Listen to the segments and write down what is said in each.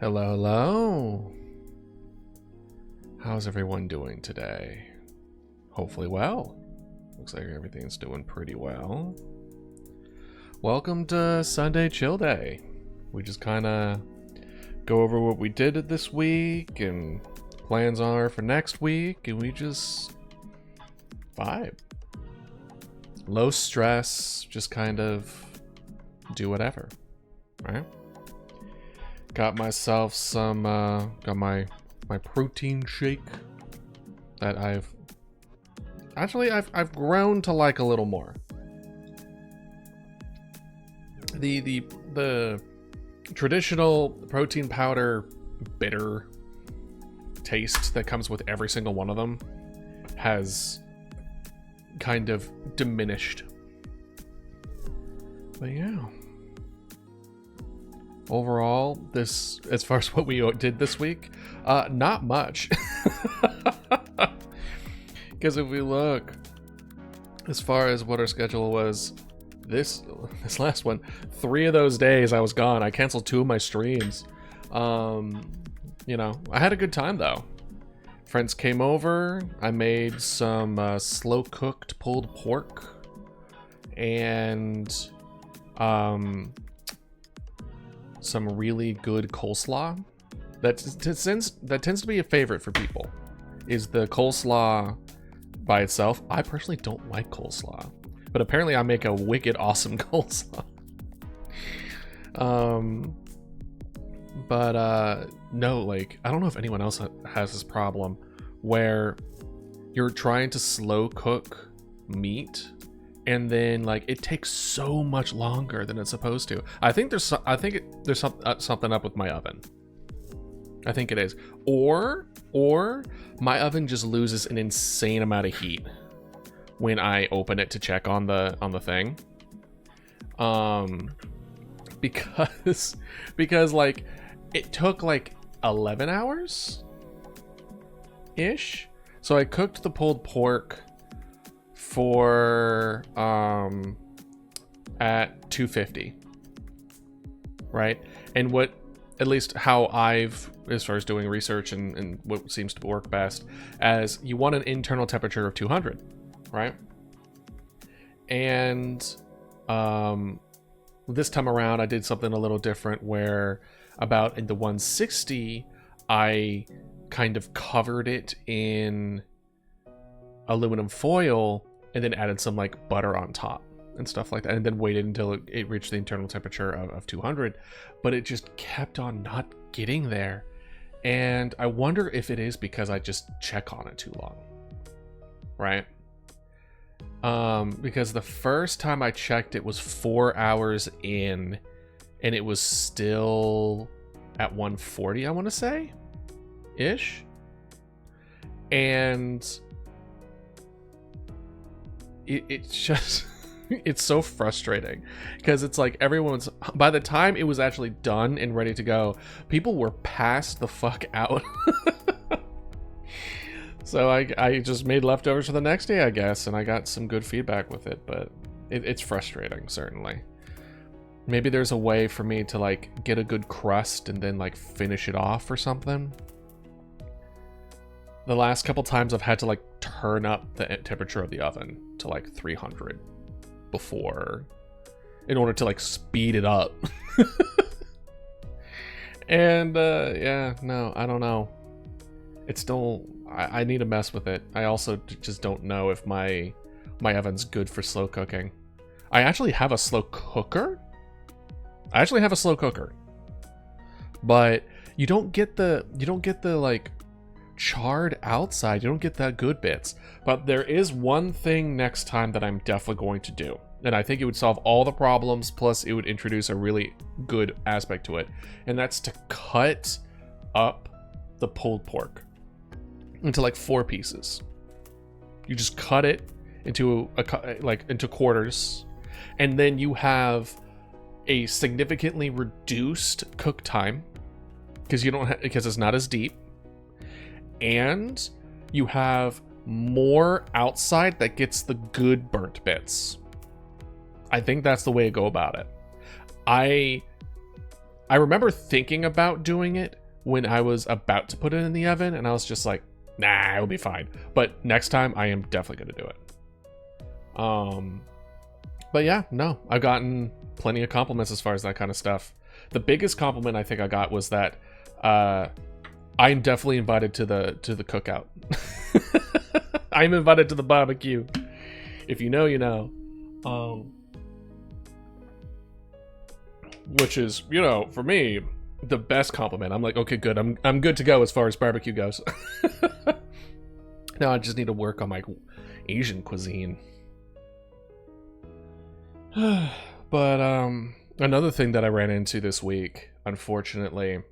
Hello, hello. How's everyone doing today? Hopefully well. Looks like everything's doing pretty well. Welcome to Sunday Chill Day. We just kind of go over what we did this week and plans are for next week, and we just vibe. Low stress, just kind of do whatever, right? Got myself some, got my protein shake that I've grown to like a little more. The traditional protein powder bitter taste that comes with every single one of them has kind of diminished. But yeah. Overall, this, as far as what we did this week, not much. Because if we look, as far as what our schedule was, this last one, 3 of those days I was gone. I canceled 2 of my streams. You know, I had a good time though. Friends came over. I made some slow cooked pulled pork and some really good coleslaw. That tends to be a favorite for people, is the coleslaw by itself. I personally don't like coleslaw, but apparently I make a wicked awesome coleslaw. No, like, I don't know if anyone else has this problem where you're trying to slow cook meat and then like it takes so much longer than it's supposed to. I think there's something up with my oven. I think it is, or my oven just loses an insane amount of heat when I open it to check on the thing. Because like it took like 11 hours ish. So I cooked the pulled pork for at 250, right? And what, at least how I've, as far as doing research and what seems to work best, as you want an internal temperature of 200, right? And this time around I did something a little different, where about in the 160 I kind of covered it in aluminum foil and then added some like butter on top and stuff like that, and then waited until it reached the internal temperature of 200, but it just kept on not getting there. And I wonder if it is because I just check on it too long, right? Because the first time I checked, it was 4 hours in and it was still at 140, I want to say ish. And it's just it's so frustrating, because it's like everyone's, by the time it was actually done and ready to go, people were passed the fuck out. So I just made leftovers for the next day, I guess, and I got some good feedback with it, but it's frustrating, certainly. Maybe there's a way for me to like get a good crust and then like finish it off or something. The last couple times I've had to like turn up the temperature of the oven to like 300 before, in order to like speed it up. And yeah, no, I don't know. It's still, I need to mess with it. I also just don't know if my oven's good for slow cooking. I actually have a slow cooker. But you don't get the like charred outside. You don't get that good bits. But there is one thing next time that I'm definitely going to do, and I think it would solve all the problems, plus it would introduce a really good aspect to it, and that's to cut up the pulled pork into like 4 pieces. You just cut it into into quarters, and then you have a significantly reduced cook time, because because it's not as deep, and you have more outside that gets the good burnt bits. I think that's the way to go about it. I I remember thinking about doing it when I was about to put it in the oven, and I was just like, nah, it'll be fine. But next time I am definitely going to do it. But yeah, no, I've gotten plenty of compliments as far as that kind of stuff. The biggest compliment I think I got was that I'm definitely invited to the cookout. I'm invited to the barbecue. If you know, you know. Which is, you know, for me, the best compliment. I'm like, okay, good. I'm good to go as far as barbecue goes. Now I just need to work on my Asian cuisine. But another thing that I ran into this week, unfortunately,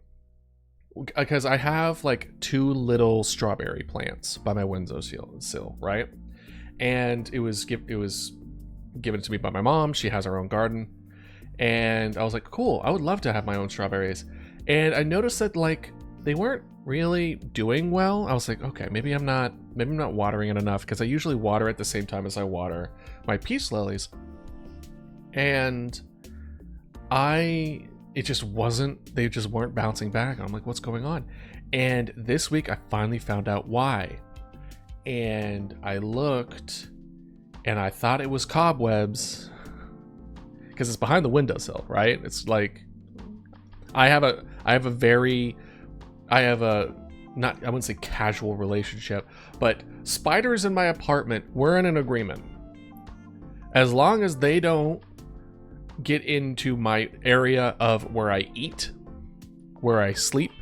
because I have like 2 little strawberry plants by my windowsill, right? And it was given to me by my mom. She has her own garden. And I was like, cool, I would love to have my own strawberries. And I noticed that like they weren't really doing well. I was like, okay, maybe I'm not watering it enough, because I usually water at the same time as I water my peace lilies. And they just weren't bouncing back. I'm like, what's going on? And this week I finally found out why. And I looked and I thought it was cobwebs, because it's behind the windowsill, right? It's like I wouldn't say casual relationship, but spiders in my apartment, we're in an agreement. As long as they don't get into my area of where I eat, where I sleep,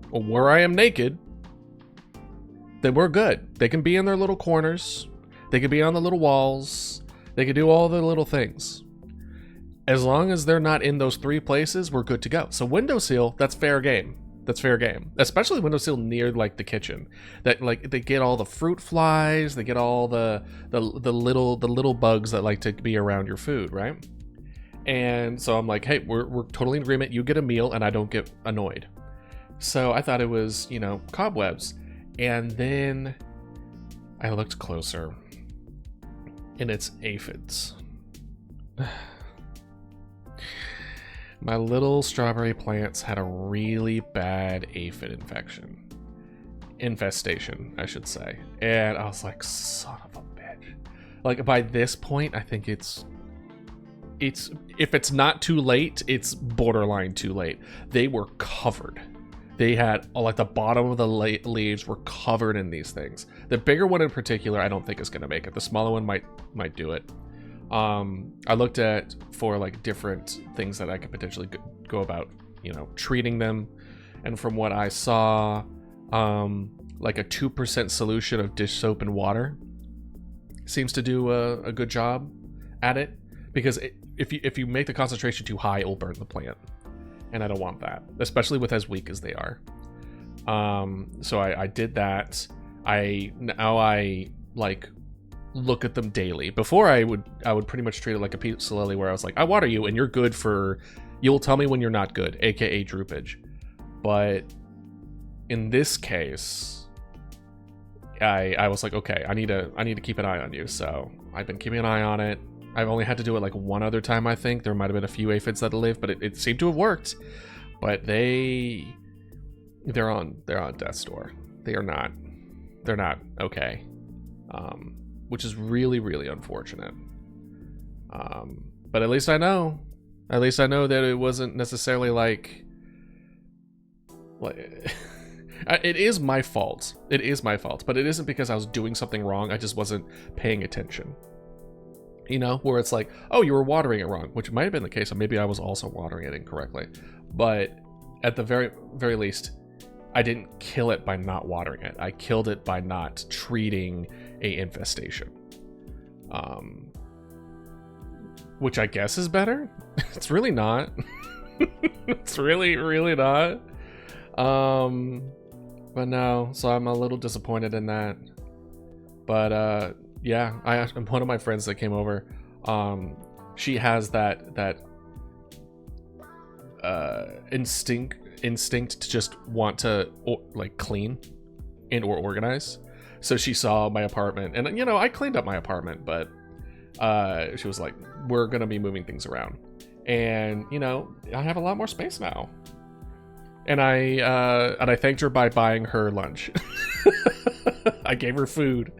or where I am naked, then we're good. They can be in their little corners. They can be on the little walls. They can do all the little things. As long as they're not in those 3 places, we're good to go. So windowsill, that's fair game. That's fair game. Especially windowsill near like the kitchen. That like they get all the fruit flies, they get all the little bugs that like to be around your food, right? And so I'm like, hey, we're totally in agreement. You get a meal and I don't get annoyed. So I thought it was, you know, cobwebs. And then I looked closer and it's aphids. My little strawberry plants had a really bad aphid infestation, I should say. And I was like, son of a bitch. Like by this point, I think it's if it's not too late, it's borderline too late. They were covered. They had like the bottom of the leaves were covered in these things. The bigger one in particular, I don't think is going to make it. The smaller one might do it. I looked for like different things that I could potentially go about, you know, treating them. And from what I saw, like a 2% solution of dish soap and water seems to do a good job at it, because if you make the concentration too high, it will burn the plant. And I don't want that, especially with as weak as they are. So I did that. Now I like look at them daily. Before I would pretty much treat it like a peace lily, where I was like, I water you and you're good you'll tell me when you're not good, aka droopage. But in this case, I was like, okay, I need to keep an eye on you. So I've been keeping an eye on it. I've only had to do it like one other time, I think. There might have been a few aphids that lived, but it seemed to have worked. But they're on death's door. They're not okay. Which is really, really unfortunate. But at least I know that it wasn't necessarily like it is my fault. It is my fault, but it isn't because I was doing something wrong. I just wasn't paying attention. You know, where it's like, oh, you were watering it wrong, which might have been the case, or maybe I was also watering it incorrectly. But at the very, very least, I didn't kill it by not watering it. I killed it by not treating a infestation. Which I guess is better. It's really not. It's really, really not. But no, so I'm a little disappointed in that. But yeah, one of my friends that came over, she has that instinct to just want to like clean and or organize. So she saw my apartment, and you know, I cleaned up my apartment, but she was like, we're gonna be moving things around. and you know, I have a lot more space now. And I thanked her by buying her lunch. I gave her food,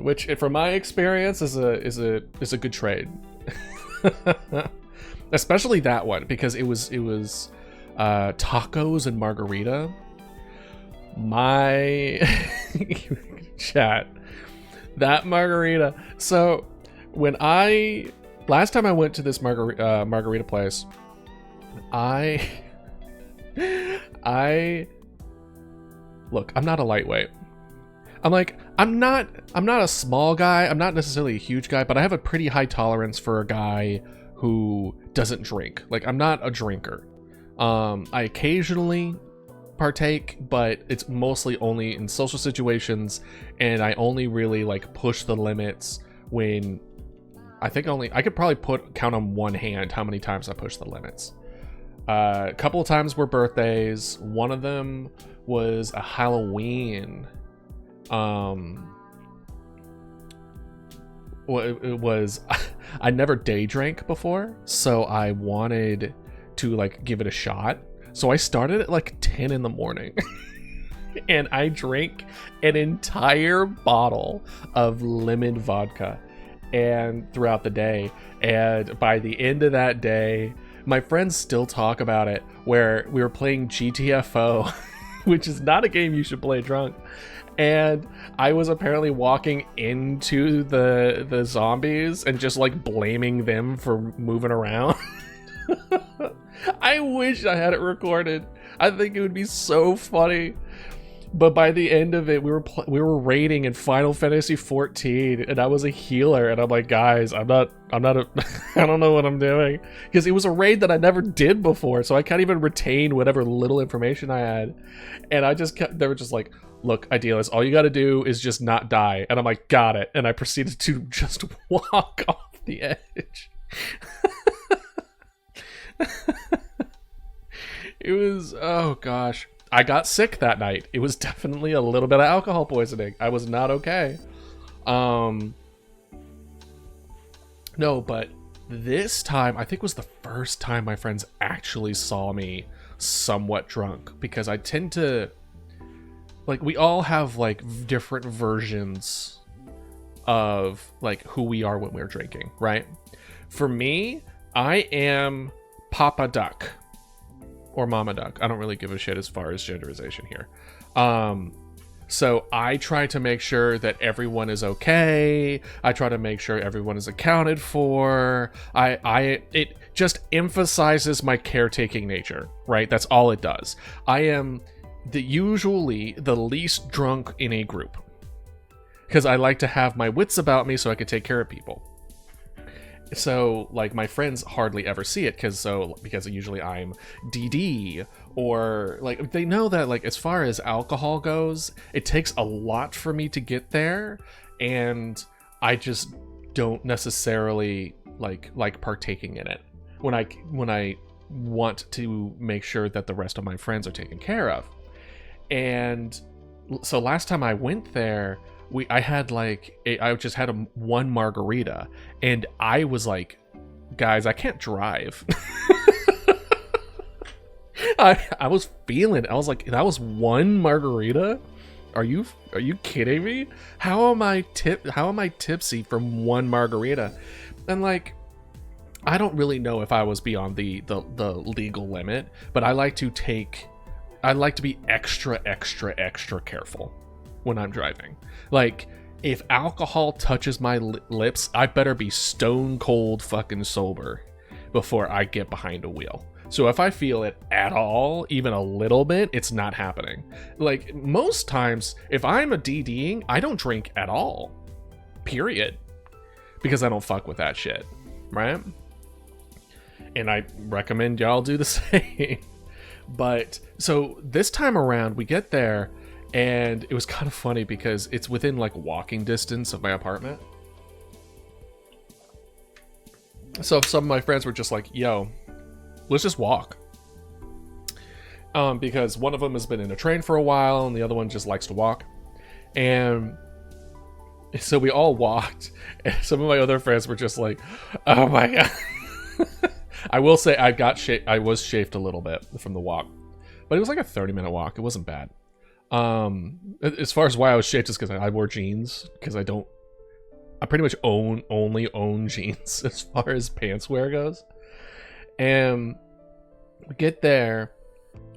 which, from my experience, is a good trade. Especially that one, because it was tacos and margarita. My chat, that margarita. So when last time I went to this margarita place, look, I'm not a lightweight. I'm not a small guy. I'm not necessarily a huge guy, but I have a pretty high tolerance for a guy who doesn't drink. Like, I'm not a drinker. I occasionally partake, but it's mostly only in social situations, and I only really like push the limits when I could probably count on one hand how many times I push the limits. A couple of times were birthdays. One of them was a Halloween. It was I never day drank before, so I wanted to like give it a shot. So I started at like 10 in the morning and I drank an entire bottle of lemon vodka and throughout the day. And by the end of that day, my friends still talk about it, where we were playing GTFO, which is not a game you should play drunk. And I was apparently walking into the zombies and just like blaming them for moving around. I wish I had it recorded. I think it would be so funny. But by the end of it, we were raiding in Final Fantasy 14, and I was a healer, and I'm like, guys, I don't know what I'm doing, because it was a raid that I never did before, so I can't even retain whatever little information I had. And they were just like, look, Idealist, all you got to do is just not die. And I'm like, got it. And I proceeded to just walk off the edge. It was, oh gosh. I got sick that night. It was definitely a little bit of alcohol poisoning. I was not okay. No, but this time, I think was the first time my friends actually saw me somewhat drunk, because I tend to, like, we all have like different versions of like who we are when we're drinking, right? For me, I am Papa Duck. Or Mama Duck. I don't really give a shit as far as genderization here. So I try to make sure that everyone is okay. I try to make sure everyone is accounted for. It just emphasizes my caretaking nature, right? That's all it does. I am usually the least drunk in a group, because I like to have my wits about me so I can take care of people. So like my friends hardly ever see it, because usually I'm DD, or like they know that like as far as alcohol goes, it takes a lot for me to get there, and I just don't necessarily like partaking in it when I want to make sure that the rest of my friends are taken care of. And so last time I went there, I had like I just had one margarita, and I was like, guys, I can't drive. I was feeling, I was like, that was one margarita? Are you kidding me? How am I tipsy from one margarita? And like, I don't really know if I was beyond the legal limit, but I like to be extra careful when I'm driving. Like, if alcohol touches my lips, I better be stone cold fucking sober before I get behind a wheel. So if I feel it at all, even a little bit, it's not happening. Like, most times, if I'm a DDing, I don't drink at all. Period. Because I don't fuck with that shit. Right? And I recommend y'all do the same. But, so this time around, we get there, and it was kind of funny because it's within like walking distance of my apartment. So some of my friends were just like, yo, let's just walk. Because one of them has been in a train for a while and the other one just likes to walk. And so we all walked, and some of my other friends were just like, oh my God. I will say I was chafed a little bit from the walk, but it was like a 30-minute walk. It wasn't bad. As far as why I was chafed is because I wore jeans, because I pretty much only own jeans as far as pants wear goes. And we get there,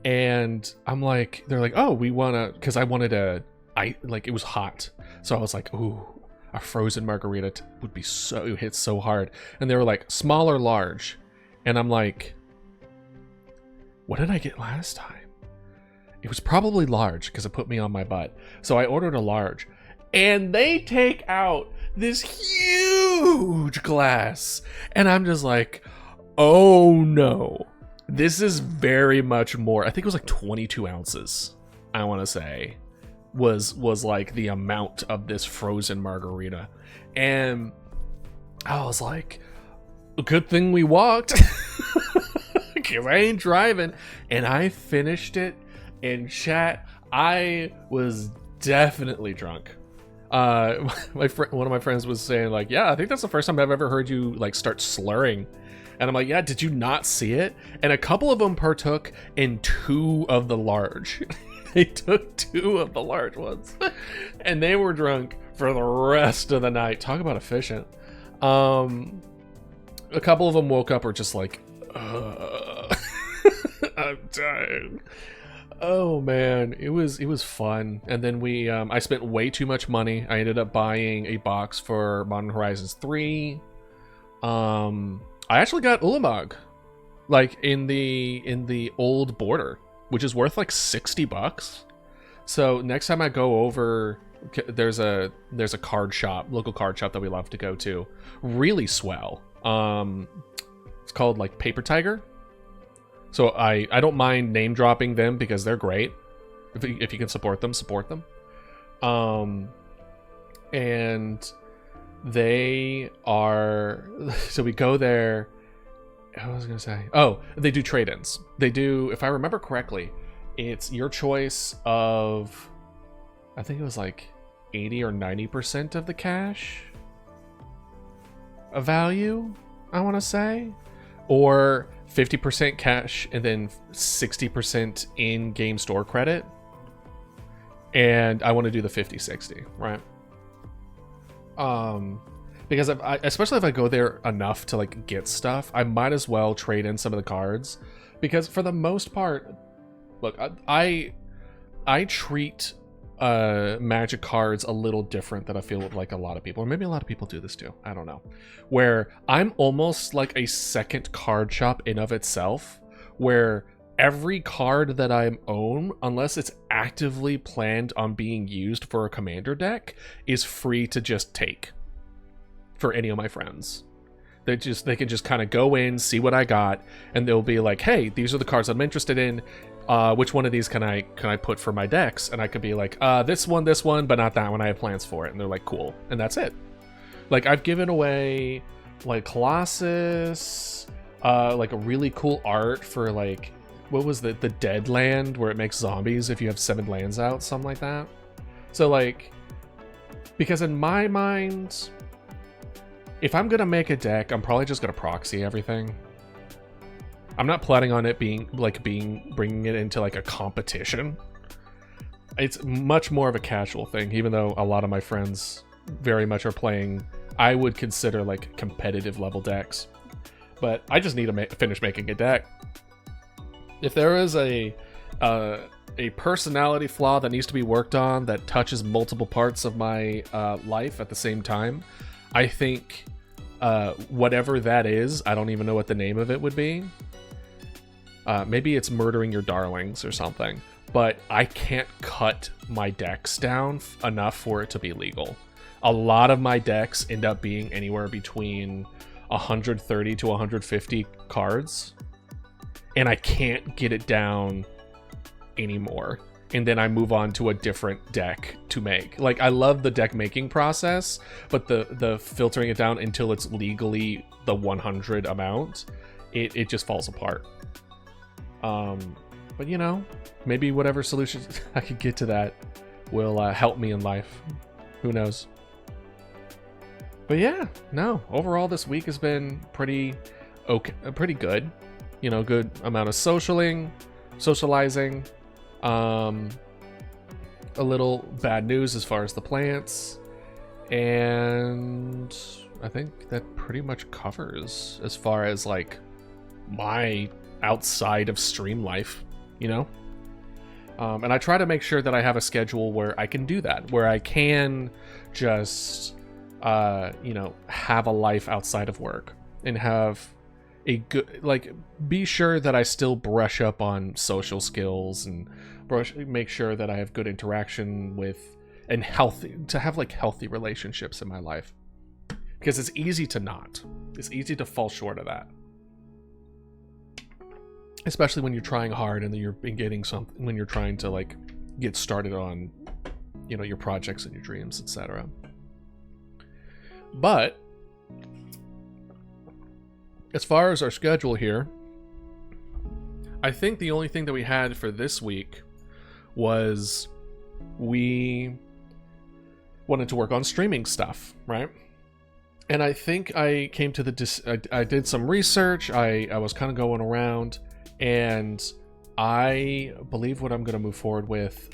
and I'm like, they're like, oh, we wanna, because I wanted it was hot, so I was like, ooh, a frozen margarita would be so, it hits so hard. And they were like, small or large, and I'm like, what did I get last time? It was probably large because it put me on my butt. So I ordered a large, and they take out this huge glass, and I'm just like, oh no, this is very much more. I think it was like 22 ounces, I want to say, was like the amount of this frozen margarita. And I was like, good thing we walked, because I ain't driving. And I finished it. In chat, I was definitely drunk. One of my friends was saying like, yeah, I think that's the first time I've ever heard you like start slurring. And I'm like, yeah, did you not see it? And a couple of them partook in 2 of the large. They took 2 of the large ones, and they were drunk for the rest of the night. Talk about efficient. A couple of them woke up or just like, I'm dying. Oh man, it was fun. And then I spent way too much money. I ended up buying a box for Modern Horizons 3. I actually got Ulamog, like in the old border, which is worth like $60. So next time I go over, there's a card shop, local card shop that we love to go to. Really swell. It's called like Paper Tiger. So I don't mind name dropping them because they're great. If you can support them, support them. And they are, so we go there. I was gonna say, oh, they do trade-ins. They do, if I remember correctly, it's your choice of, I think it was like 80 or 90% of the cash of value, I want to say, or 50% cash and then 60% in-game store credit. And I want to do the 50-60, right? Because especially if I go there enough to like get stuff, I might as well trade in some of the cards, because for the most part, look, I treat Magic cards a little different than I feel like a lot of people, or maybe a lot of people do this too, I don't know, where I'm almost like a second card shop in of itself, where every card that I own, unless it's actively planned on being used for a commander deck, is free to just take for any of my friends. They can just kind of go in, see what I got, and they'll be like, hey, these are the cards I'm interested in. Which one of these can I put for my decks? And I could be like, this one, but not that one. I have plans for it. And they're like, cool. And that's it. Like, I've given away like Colossus, like a really cool art for like, what was the dead land where it makes zombies if you have 7 lands out, something like that. So like, because in my mind, if I'm gonna make a deck, I'm probably just gonna proxy everything. I'm not planning on it bringing it into like a competition. It's much more of a casual thing, even though a lot of my friends very much are playing, I would consider like competitive level decks. But I just need to finish making a deck. If there is a personality flaw that needs to be worked on that touches multiple parts of my life at the same time, I think whatever that is, I don't even know what the name of it would be. Maybe it's murdering your darlings or something, but I can't cut my decks down enough for it to be legal. A lot of my decks end up being anywhere between 130 to 150 cards, and I can't get it down anymore. And then I move on to a different deck to make. Like, I love the deck making process, but the filtering it down until it's legally the 100 amount, it just falls apart. But you know, maybe whatever solutions I could get to that will help me in life. Who knows? But yeah, no, overall this week has been pretty okay, pretty good. You know, good amount of socializing. A little bad news as far as the plants, and I think that pretty much covers as far as like my outside of stream life, you know. And I try to make sure that I have a schedule where I can do that, where I can just you know, have a life outside of work and have a good, like, be sure that I still brush up on social skills and make sure that I have good interaction with and to have like healthy relationships in my life, because it's easy to not. It's easy to fall short of that, especially when you're trying hard and then you're getting something, when you're trying to like get started on, you know, your projects and your dreams, etc. But as far as our schedule here, I think the only thing that we had for this week was we wanted to work on streaming stuff, right? And I think I came to I did some research. I was kind of going around, and I believe what I'm going to move forward with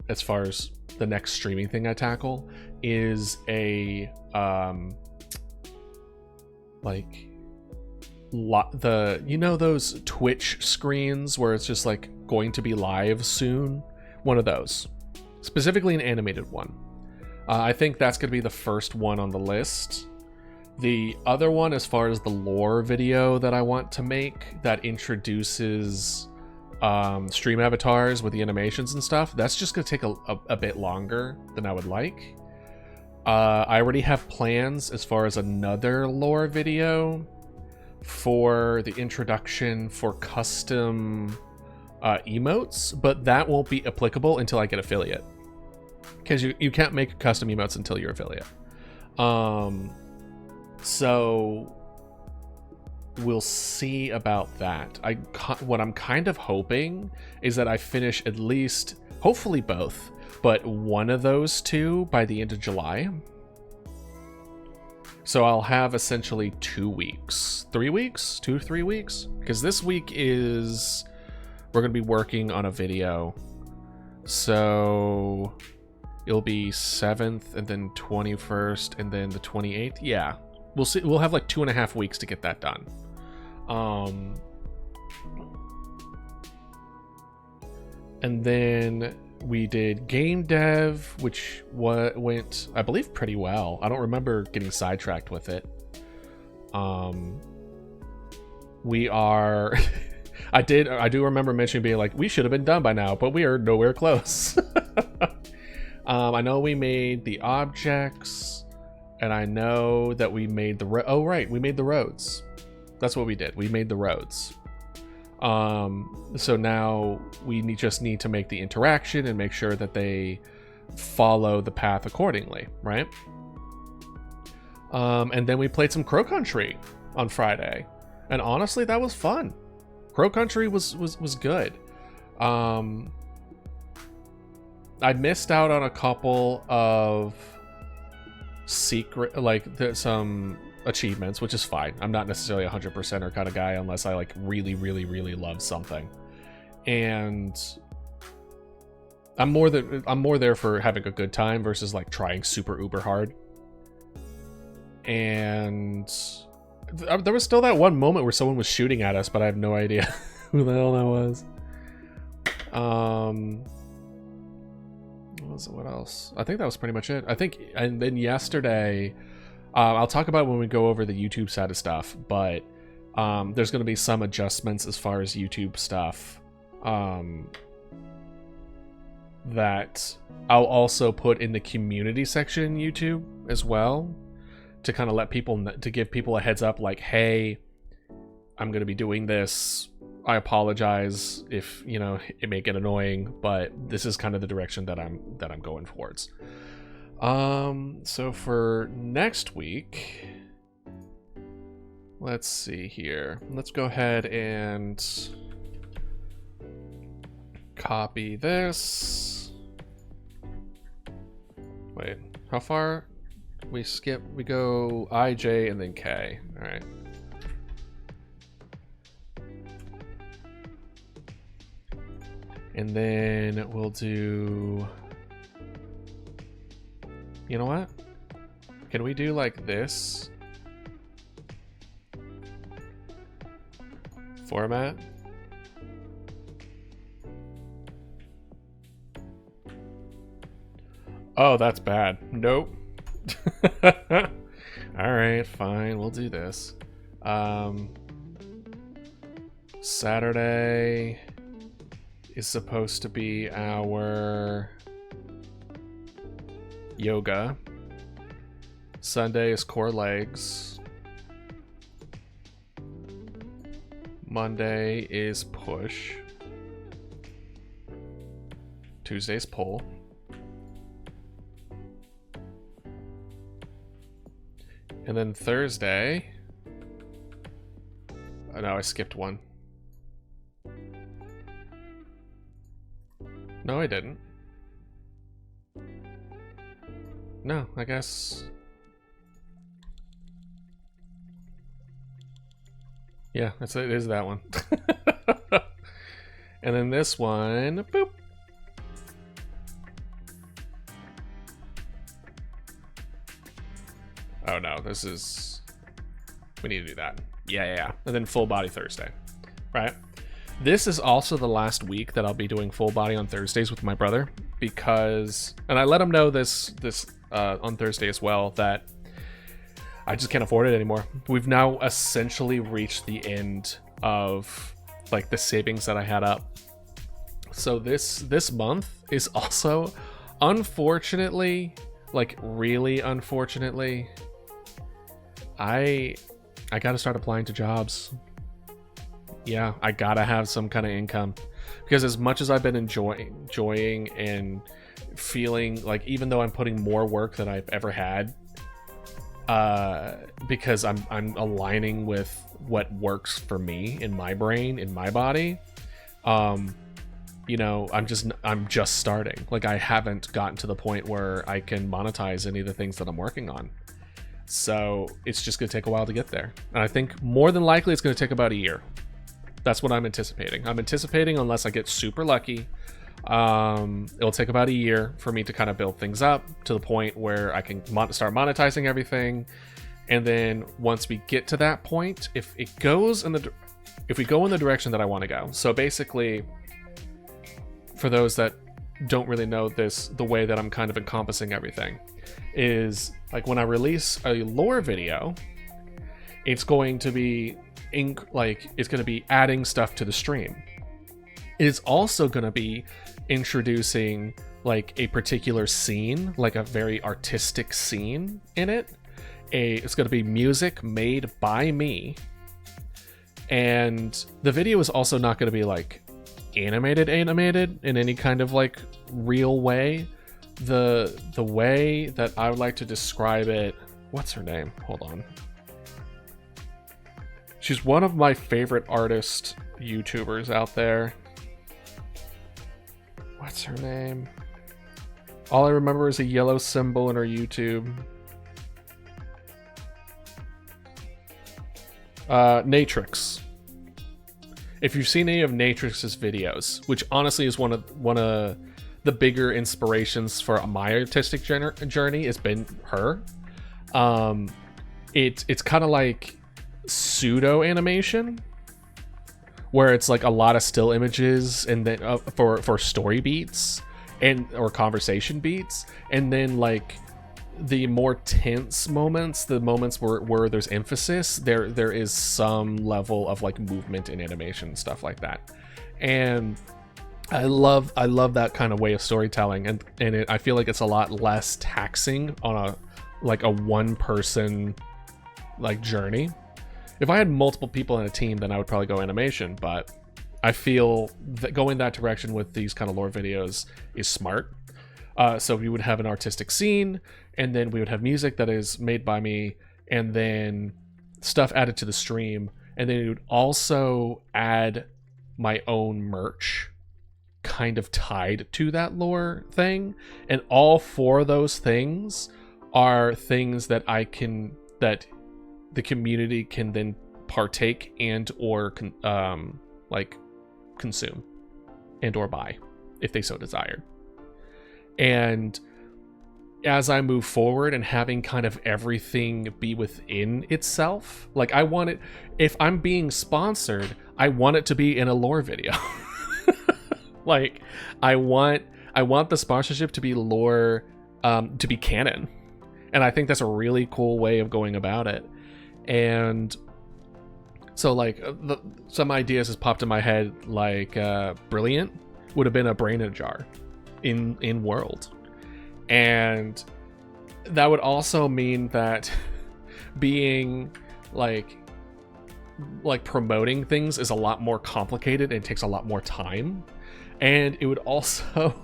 as far as the next streaming thing I tackle is a like you know those Twitch screens where it's just like going to be live soon? One of those, specifically an animated one. I think that's going to be the first one on the list. The other one, as far as the lore video that I want to make that introduces stream avatars with the animations and stuff, that's just going to take a bit longer than I would like. I already have plans as far as another lore video for the introduction for custom emotes, but that won't be applicable until I get affiliate, because you can't make custom emotes until you're affiliate. So we'll see about that. What I'm kind of hoping is that I finish at least, hopefully both, but one of those two by the end of July. So I'll have essentially 2 weeks, 3 weeks, 2 to 3 weeks, because this week is, we're going to be working on a video. So it'll be 7th and then 21st and then the 28th. Yeah, we'll see. We'll have like 2.5 weeks to get that done. And then we did game dev, which went, I believe, pretty well. I don't remember getting sidetracked with it. We are I do remember mentioning being like, we should have been done by now, but we are nowhere close. I know we made the objects, and I know that we made the we made the roads. That's what we did. We made the roads. So now we just need to make the interaction and make sure that they follow the path accordingly, right? And then we played some Crow Country on Friday, and honestly, that was fun. Crow Country was good. I missed out on a couple of secret, like some achievements, which is fine. I'm not necessarily 100%er kind of guy unless I like really love something, and I'm more there for having a good time versus like trying super uber hard. And there was still that one moment where someone was shooting at us, but I have no idea who the hell that was. What else? I think that was pretty much it. I think, and then yesterday, I'll talk about when we go over the YouTube side of stuff, but there's going to be some adjustments as far as YouTube stuff that I'll also put in the community section in YouTube as well, to kind of let people, to give people a heads up, like, hey, I'm going to be doing this. I apologize if, you know, it may get annoying, but this is kind of the direction that I'm going towards. So for next week, let's see here. Let's go ahead and copy this. Wait, how far? We go I, J, and then K. All right. And then we'll do... You know what? Can we do like this format? Oh, that's bad. Nope. Alright, fine. We'll do this. Saturday is supposed to be our yoga. Sunday is core legs. Monday is push. Tuesday's pull. And then Thursday... Oh no, I skipped one. No, I didn't. No, I guess... Yeah, it is that one. And then this one, boop. Oh no, this is... We need to do that. Yeah. And then full body Thursday, right? This is also the last week that I'll be doing full body on Thursdays with my brother because... And I let him know this on Thursday as well, that I just can't afford it anymore. We've now essentially reached the end of like the savings that I had up. So this month is also, unfortunately, like really unfortunately, I gotta start applying to jobs. Yeah, I gotta have some kind of income because as much as I've been enjoying and feeling like, even though I'm putting more work than I've ever had, because I'm aligning with what works for me in my brain, in my body, you know, I'm just starting. Like, I haven't gotten to the point where I can monetize any of the things that I'm working on. So it's just gonna take a while to get there. And I think more than likely it's gonna take about a year. That's what I'm anticipating. I'm anticipating, unless I get super lucky, it'll take about a year for me to kind of build things up to the point where I can start monetizing everything. And then once we get to that point, if we go in the direction that I want to go. So basically, for those that don't really know this, the way that I'm kind of encompassing everything is like when I release a lore video, it's going to be adding stuff to the stream. It's also going to be introducing like a particular scene, like a very artistic scene in it. It's going to be music made by me. And the video is also not going to be like animated in any kind of like real way. The way that I would like to describe it, what's her name? Hold on. She's one of my favorite artist YouTubers out there. What's her name? All I remember is a yellow symbol in her YouTube. Natrix. If you've seen any of Natrix's videos, which honestly is one of the bigger inspirations for my artistic journey, has been her. It's kind of like pseudo animation, where it's like a lot of still images and then for story beats or conversation beats, and then like the more tense moments, the moments where there's emphasis, there is some level of like movement in animation and stuff like that. And I love that kind of way of storytelling, and I feel like it's a lot less taxing on a one person like journey. If I had multiple people in a team, then I would probably go animation, but I feel that going that direction with these kind of lore videos is smart. So we would have an artistic scene, and then we would have music that is made by me, and then stuff added to the stream, and then it would also add my own merch kind of tied to that lore thing. And all four of those things are things that that the community can then partake and or consume. and or buy if they so desire. And as I move forward and having kind of everything be within itself, like I want it, if I'm being sponsored, I want it to be in a lore video. Like I want the sponsorship to be lore, to be canon. And I think that's a really cool way of going about it. And so like some ideas has popped in my head, like Brilliant would have been a brain in a jar in world. And that would also mean that being like promoting things is a lot more complicated and takes a lot more time. And it would also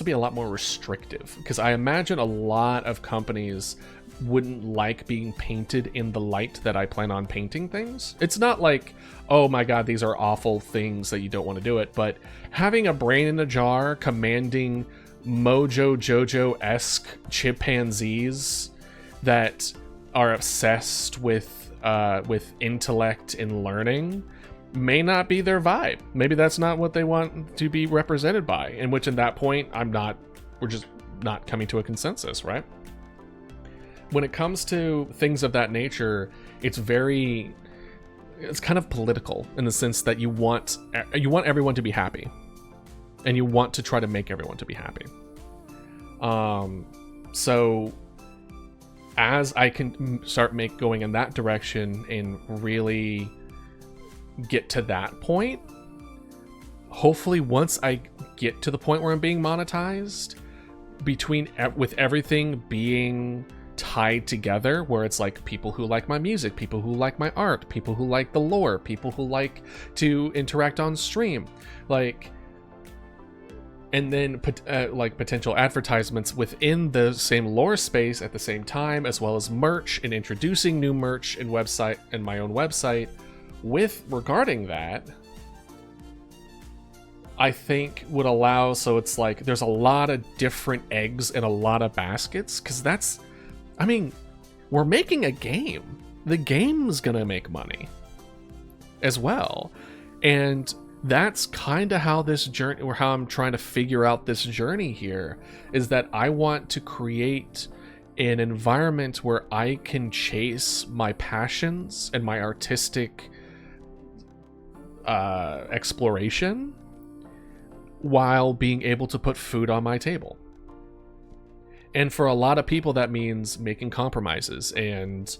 be a lot more restrictive, because I imagine a lot of companies wouldn't like being painted in the light that I plan on painting things. It's not like, oh my god, these are awful things that you don't want to do it, but having a brain in a jar commanding Mojo Jojo-esque chimpanzees that are obsessed with intellect and learning may not be their vibe. Maybe that's not what they want to be represented by, in which in that point we're just not coming to a consensus, right? When it comes to things of that nature, it's kind of political in the sense that you want everyone to be happy, and you want to try to make everyone to be happy. So as I can start going in that direction and really get to that point, hopefully once I get to the point where I'm being monetized, with everything being tied together, where it's like people who like my music, people who like my art, people who like the lore, people who like to interact on stream, like, and then like potential advertisements within the same lore space at the same time, as well as merch and introducing new merch and my own website with regarding that, I think would allow, so it's like there's a lot of different eggs in a lot of baskets, because we're making a game. The game's gonna make money as well. And that's kind of how this journey, or how I'm trying to figure out this journey here, is that I want to create an environment where I can chase my passions and my artistic exploration while being able to put food on my table. And for a lot of people, that means making compromises and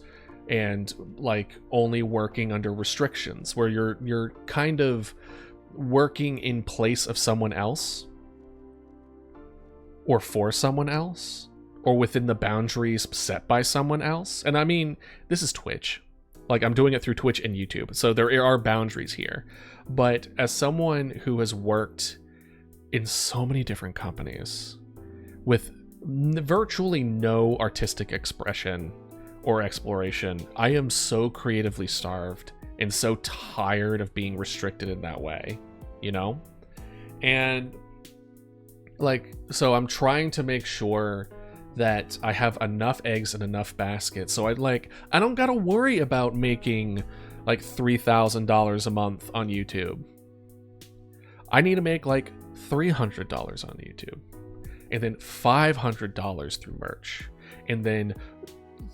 like only working under restrictions, where you're kind of working in place of someone else, or for someone else, or within the boundaries set by someone else. And I mean, this is Twitch. Like, I'm doing it through Twitch and YouTube, so there are boundaries here. But as someone who has worked in so many different companies with virtually no artistic expression or exploration, I am so creatively starved and so tired of being restricted in that way, you know? And like, so I'm trying to make sure that I have enough eggs in enough baskets, so I don't gotta worry about making like $3,000 a month on YouTube. I need to make like $300 on YouTube, and then $500 through merch, and then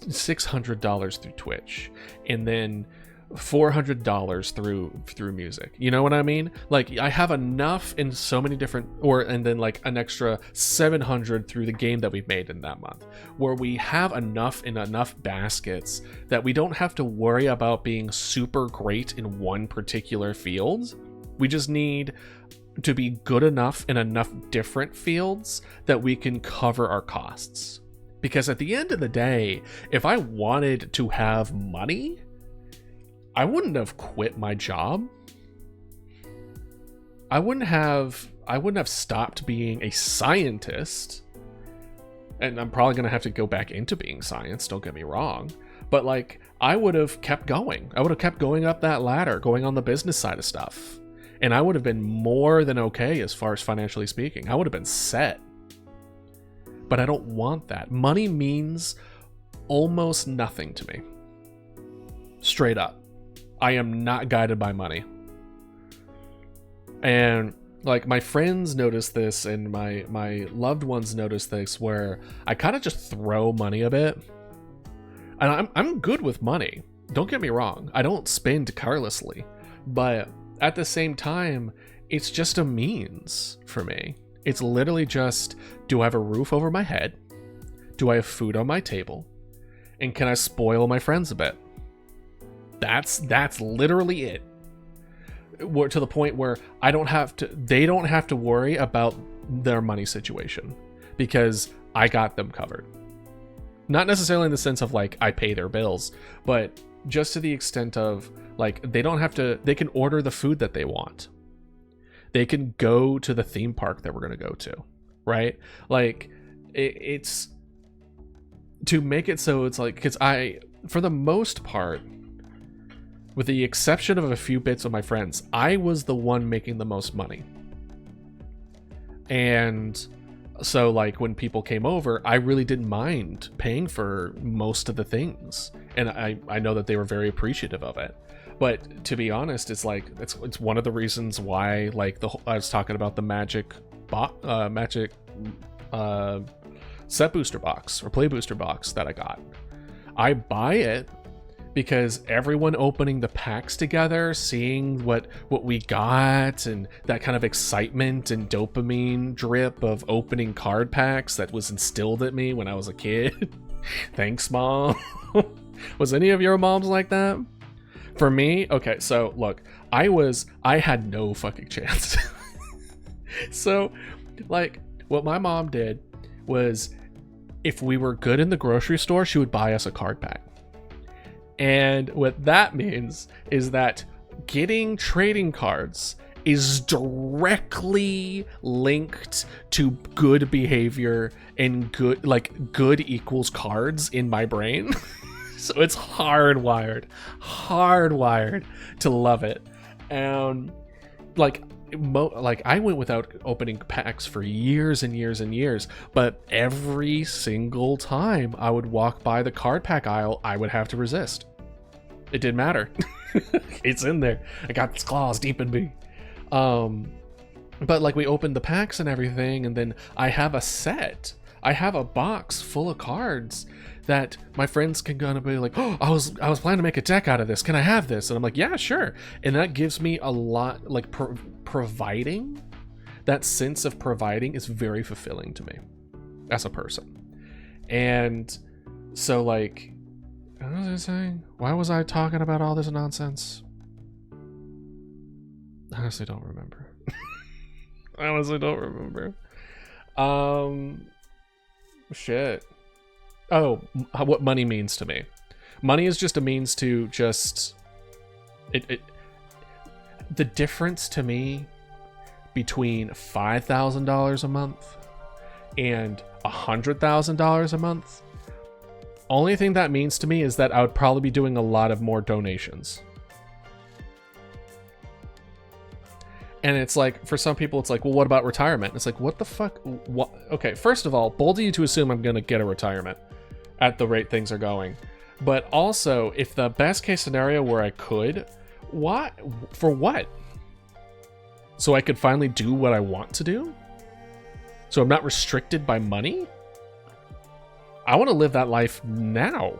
$600 through Twitch, and then $400 through music. You know what I mean? Like, I have enough in so many different, and then like an extra $700 through the game that we've made in that month, where we have enough in enough baskets that we don't have to worry about being super great in one particular field. We just need to be good enough in enough different fields that we can cover our costs. Because at the end of the day, if I wanted to have money, I wouldn't have quit my job. I wouldn't have stopped being a scientist. And I'm probably gonna have to go back into being science, don't get me wrong. But like, I would have kept going. I would have kept going up that ladder, going on the business side of stuff. And I would have been more than okay as far as financially speaking. I would have been set. But I don't want that. Money means almost nothing to me. Straight up. I am not guided by money. And like my friends notice this and my loved ones notice this, where I kind of just throw money a bit. And I'm good with money. Don't get me wrong. I don't spend carelessly. But at the same time, it's just a means for me. It's literally just, do I have a roof over my head? Do I have food on my table? And can I spoil my friends a bit? That's literally it. To the point where they don't have to worry about their money situation, because I got them covered. Not necessarily in the sense of like I pay their bills, but just to the extent of like they can order the food that they want. They can go to the theme park that we're going to go to, right? Like it's to make it so it's like, because for the most part, with the exception of a few bits of my friends, I was the one making the most money. And so like when people came over, I really didn't mind paying for most of the things. And I know that they were very appreciative of it. But to be honest, it's like, it's one of the reasons why, like I was talking about the magic set booster box or play booster box that I got. I buy it because everyone opening the packs together, seeing what we got, and that kind of excitement and dopamine drip of opening card packs that was instilled at me when I was a kid. Thanks, Mom. Was any of your moms like that? For me, okay, so look, I had no fucking chance. So, like, what my mom did was, if we were good in the grocery store, she would buy us a card pack. And what that means is that getting trading cards is directly linked to good behavior and good equals cards in my brain. So it's hardwired to love it. And like I went without opening packs for years and years and years, but every single time I would walk by the card pack aisle, I would have to resist. It didn't matter. It's in there. I got its claws deep in me. But like we opened the packs and everything, and then I have a box full of cards that my friends can gonna be like, oh, I was planning to make a deck out of this. Can I have this? And I'm like, yeah, sure. And that gives me a lot, like providing. That sense of providing is very fulfilling to me as a person. And so like, what was I saying? Why was I talking about all this nonsense? I honestly don't remember. Shit. Oh, what money means to me. Money is just a means to just... The difference to me between $5,000 a month and $100,000 a month, only thing that means to me is that I would probably be doing a lot of more donations. And it's like, for some people, it's like, well, what about retirement? It's like, what the fuck? What? Okay, first of all, bold of you to assume I'm going to get a retirement at the rate things are going. But also, if the best case scenario where I could, what? For what? So I could finally do what I want to do? So I'm not restricted by money? I want to live that life now,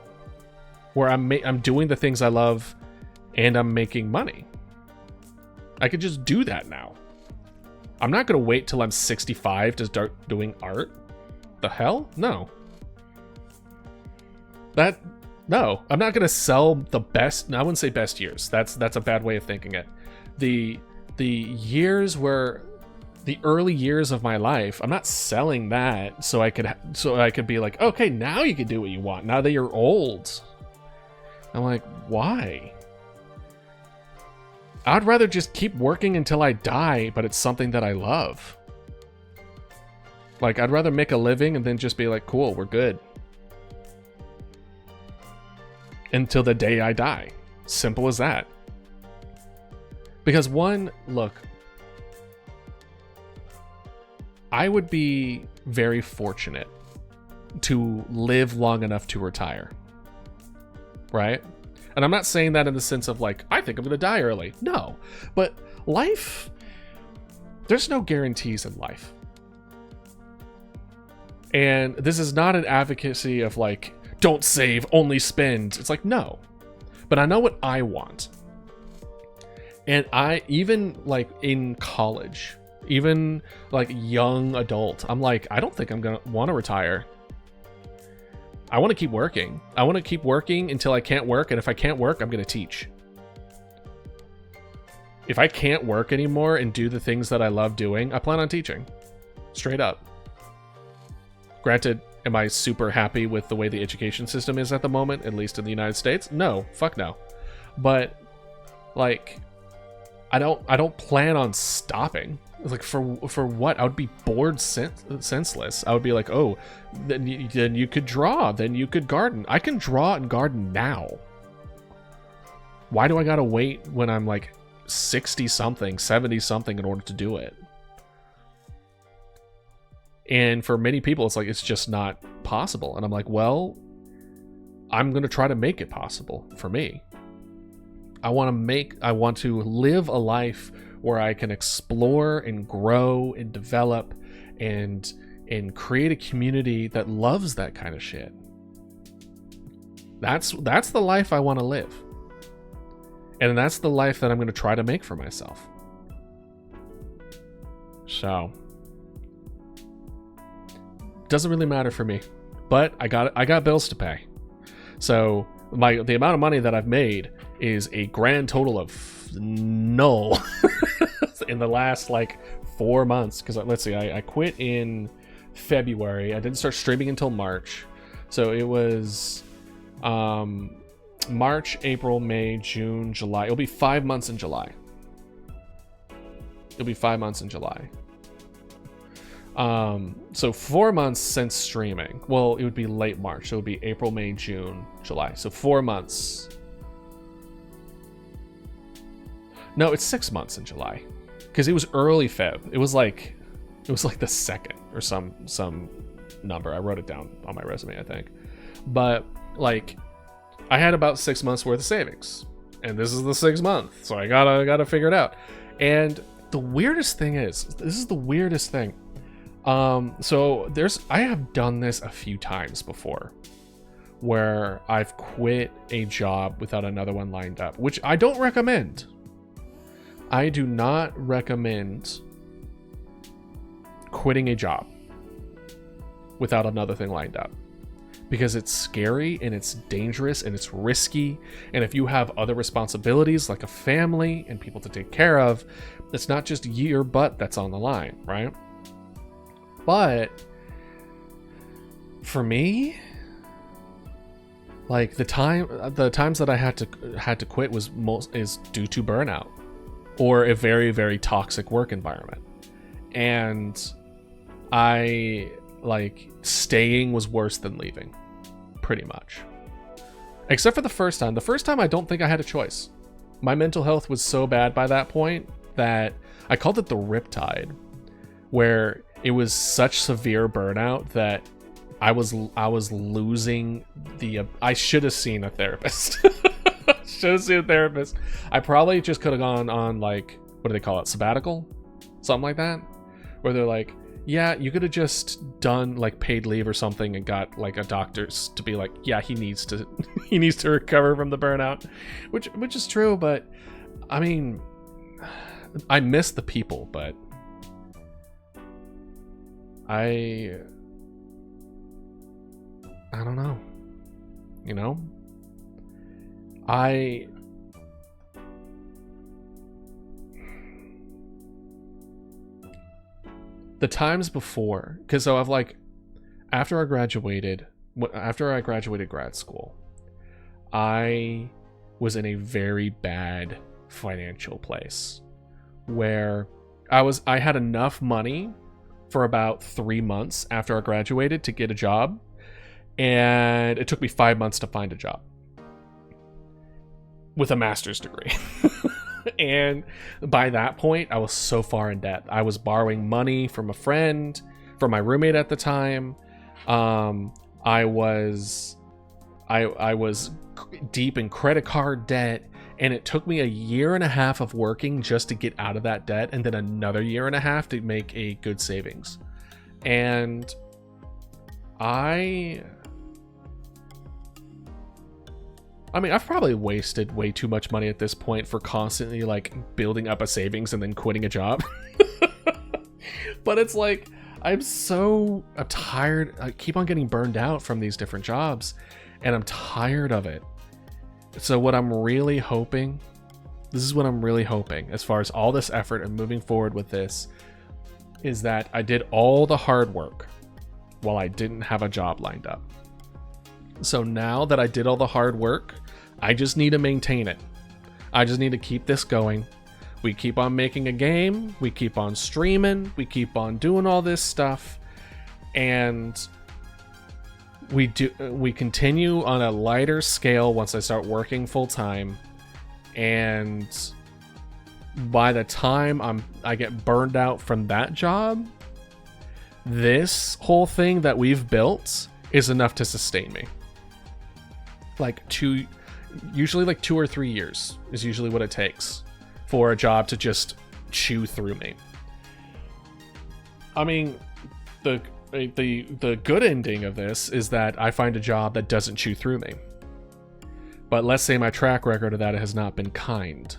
where I'm doing the things I love and I'm making money. I could just do that now. I'm not going to wait till I'm 65 to start doing art. The hell? No. No. I'm not going to sell the best... No, I wouldn't say best years. That's a bad way of thinking it. The years where... The early years of my life, I'm not selling that so I could be like, okay, now you can do what you want, now that you're old. I'm like, why? I'd rather just keep working until I die, but it's something that I love. Like, I'd rather make a living and then just be like, cool, we're good. Until the day I die. Simple as that. Because look, I would be very fortunate to live long enough to retire. Right? And I'm not saying that in the sense of like, I think I'm going to die early. No. But life There's no guarantees in life. And this is not an advocacy of like, don't save, only spend. It's like, no. But I know what I want. And I, even like in college, even like young adult, I'm like, I don't think I'm gonna want to retire. I want to keep working. I want to keep working until I can't work. And if I can't work, I'm going to teach. If I can't work anymore and do the things that I love doing, I plan on teaching. Straight up. Granted, am I super happy with the way the education system is at the moment, at least in the United States? No, fuck no. But like, I don't plan on stopping. Like, for what? I would be bored senseless. I would be like, oh, then you could draw, then you could garden. I can draw and garden now. Why do I gotta wait when I'm like 60 something, 70 something in order to do it? And for many people, it's like, it's just not possible. And I'm like, well, I'm gonna try to make it possible for me. I want to live a life where I can explore and grow and develop and create a community that loves that kind of shit. That's the life I want to live. And that's the life that I'm going to try to make for myself. So, doesn't really matter for me, but I got bills to pay. So, the amount of money that I've made is a grand total of null in the last like 4 months. Because let's see, I quit in February. I didn't start streaming until March. So it was March, April, May, June, July. It'll be 5 months in July. It'll be 5 months in July. So 4 months since streaming. Well, it would be late March. So it would be April, May, June, July. So 4 months. No, it's 6 months in July, because it was early Feb. It was like the 2nd or some number. I wrote it down on my resume, I think. But like, I had about 6 months worth of savings, and this is the 6th month, so I gotta figure it out. And the weirdest thing is, this is the weirdest thing. So I have done this a few times before, where I've quit a job without another one lined up, which I don't recommend. I do not recommend quitting a job without another thing lined up, because it's scary and it's dangerous and it's risky. And if you have other responsibilities like a family and people to take care of, it's not just your butt that's on the line, right? But for me, like the times that I had to quit is due to burnout or a very, very toxic work environment. And I like staying was worse than leaving, pretty much. Except for the first time. The first time I don't think I had a choice. My mental health was so bad by that point that I called it the riptide, where it was such severe burnout that I was losing the. I should have seen a therapist. I probably just could have gone on, like, what do they call it? Sabbatical? Something like that. Where they're like, yeah, you could have just done like paid leave or something and got like a doctor's to be like, yeah, he needs to recover from the burnout, which is true. But I mean, I miss the people, but I don't know, you know, the times before, because so I've like, after I graduated grad school, I was in a very bad financial place where I had enough money for about 3 months after I graduated to get a job, and it took me 5 months to find a job with a master's degree. And by that point, I was so far in debt. I was borrowing money from a friend, from my roommate at the time. I was deep in credit card debt, And it took me a year and a half of working just to get out of that debt, and then another year and a half to make a good savings. And I mean, I've probably wasted way too much money at this point for constantly like building up a savings and then quitting a job. But it's like, I'm tired. I keep on getting burned out from these different jobs, and I'm tired of it. So what I'm really hoping, as far as all this effort and moving forward with this, is that I did all the hard work while I didn't have a job lined up. So now that I did all the hard work, I just need to maintain it. I just need to keep this going. We keep on making a game, we keep on streaming, we keep on doing all this stuff, and we continue on a lighter scale once I start working full time. And by the time I get burned out from that job, this whole thing that we've built is enough to sustain me. Usually 2 or 3 years is usually what it takes for a job to just chew through me. I mean, the good ending of this is that I find a job that doesn't chew through me. But let's say my track record of that has not been kind.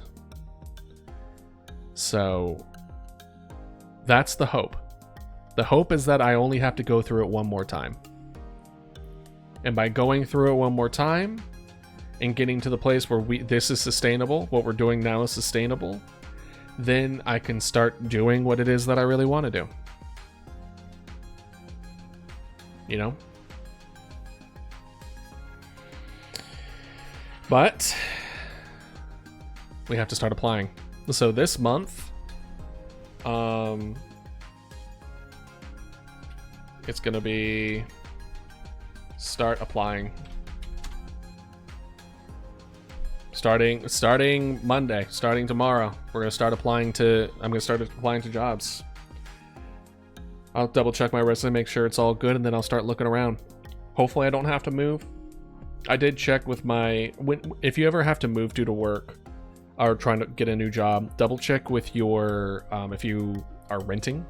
So that's the hope. The hope is that I only have to go through it one more time. And by going through it one more time and getting to the place where this is sustainable, what we're doing now is sustainable, then I can start doing what it is that I really want to do. You know? But we have to start applying. So this month, it's gonna be start applying. Starting Monday, starting tomorrow, I'm gonna start applying to jobs. I'll double check my resume, make sure it's all good, and then I'll start looking around. Hopefully I don't have to move. I did check with if you ever have to move due to work or trying to get a new job, double check with your, if you are renting,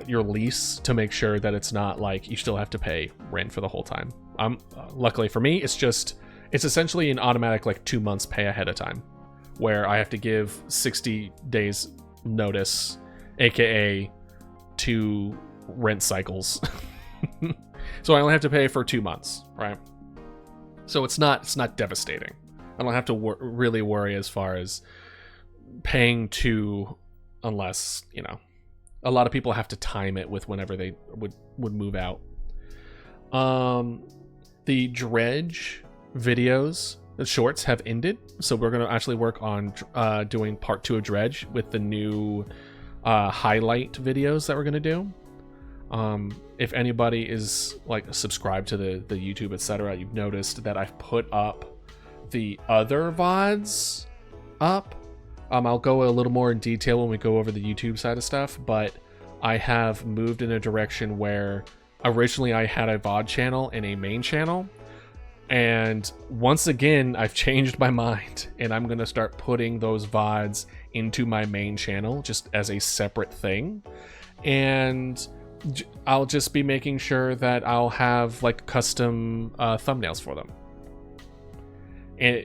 your lease, to make sure that it's not like you still have to pay rent for the whole time. Luckily for me, it's essentially an automatic 2 months pay ahead of time, where I have to give 60 days notice, aka 2 rent cycles. So I only have to pay for 2 months, right? So it's not devastating. I don't have to really worry as far as paying unless, a lot of people have to time it with whenever they would move out. The dredge videos, the shorts have ended, so we're going to actually work on doing part 2 of dredge with the new highlight videos that we're going to do. If anybody is subscribed to the YouTube, etc., you've noticed that I've put up the other VODs up. I'll go a little more in detail when we go over the YouTube side of stuff, but I have moved in a direction where originally I had a VOD channel and a main channel, and once again I've changed my mind, and I'm gonna start putting those VODs into my main channel just as a separate thing, and I'll just be making sure that I'll have custom thumbnails for them. And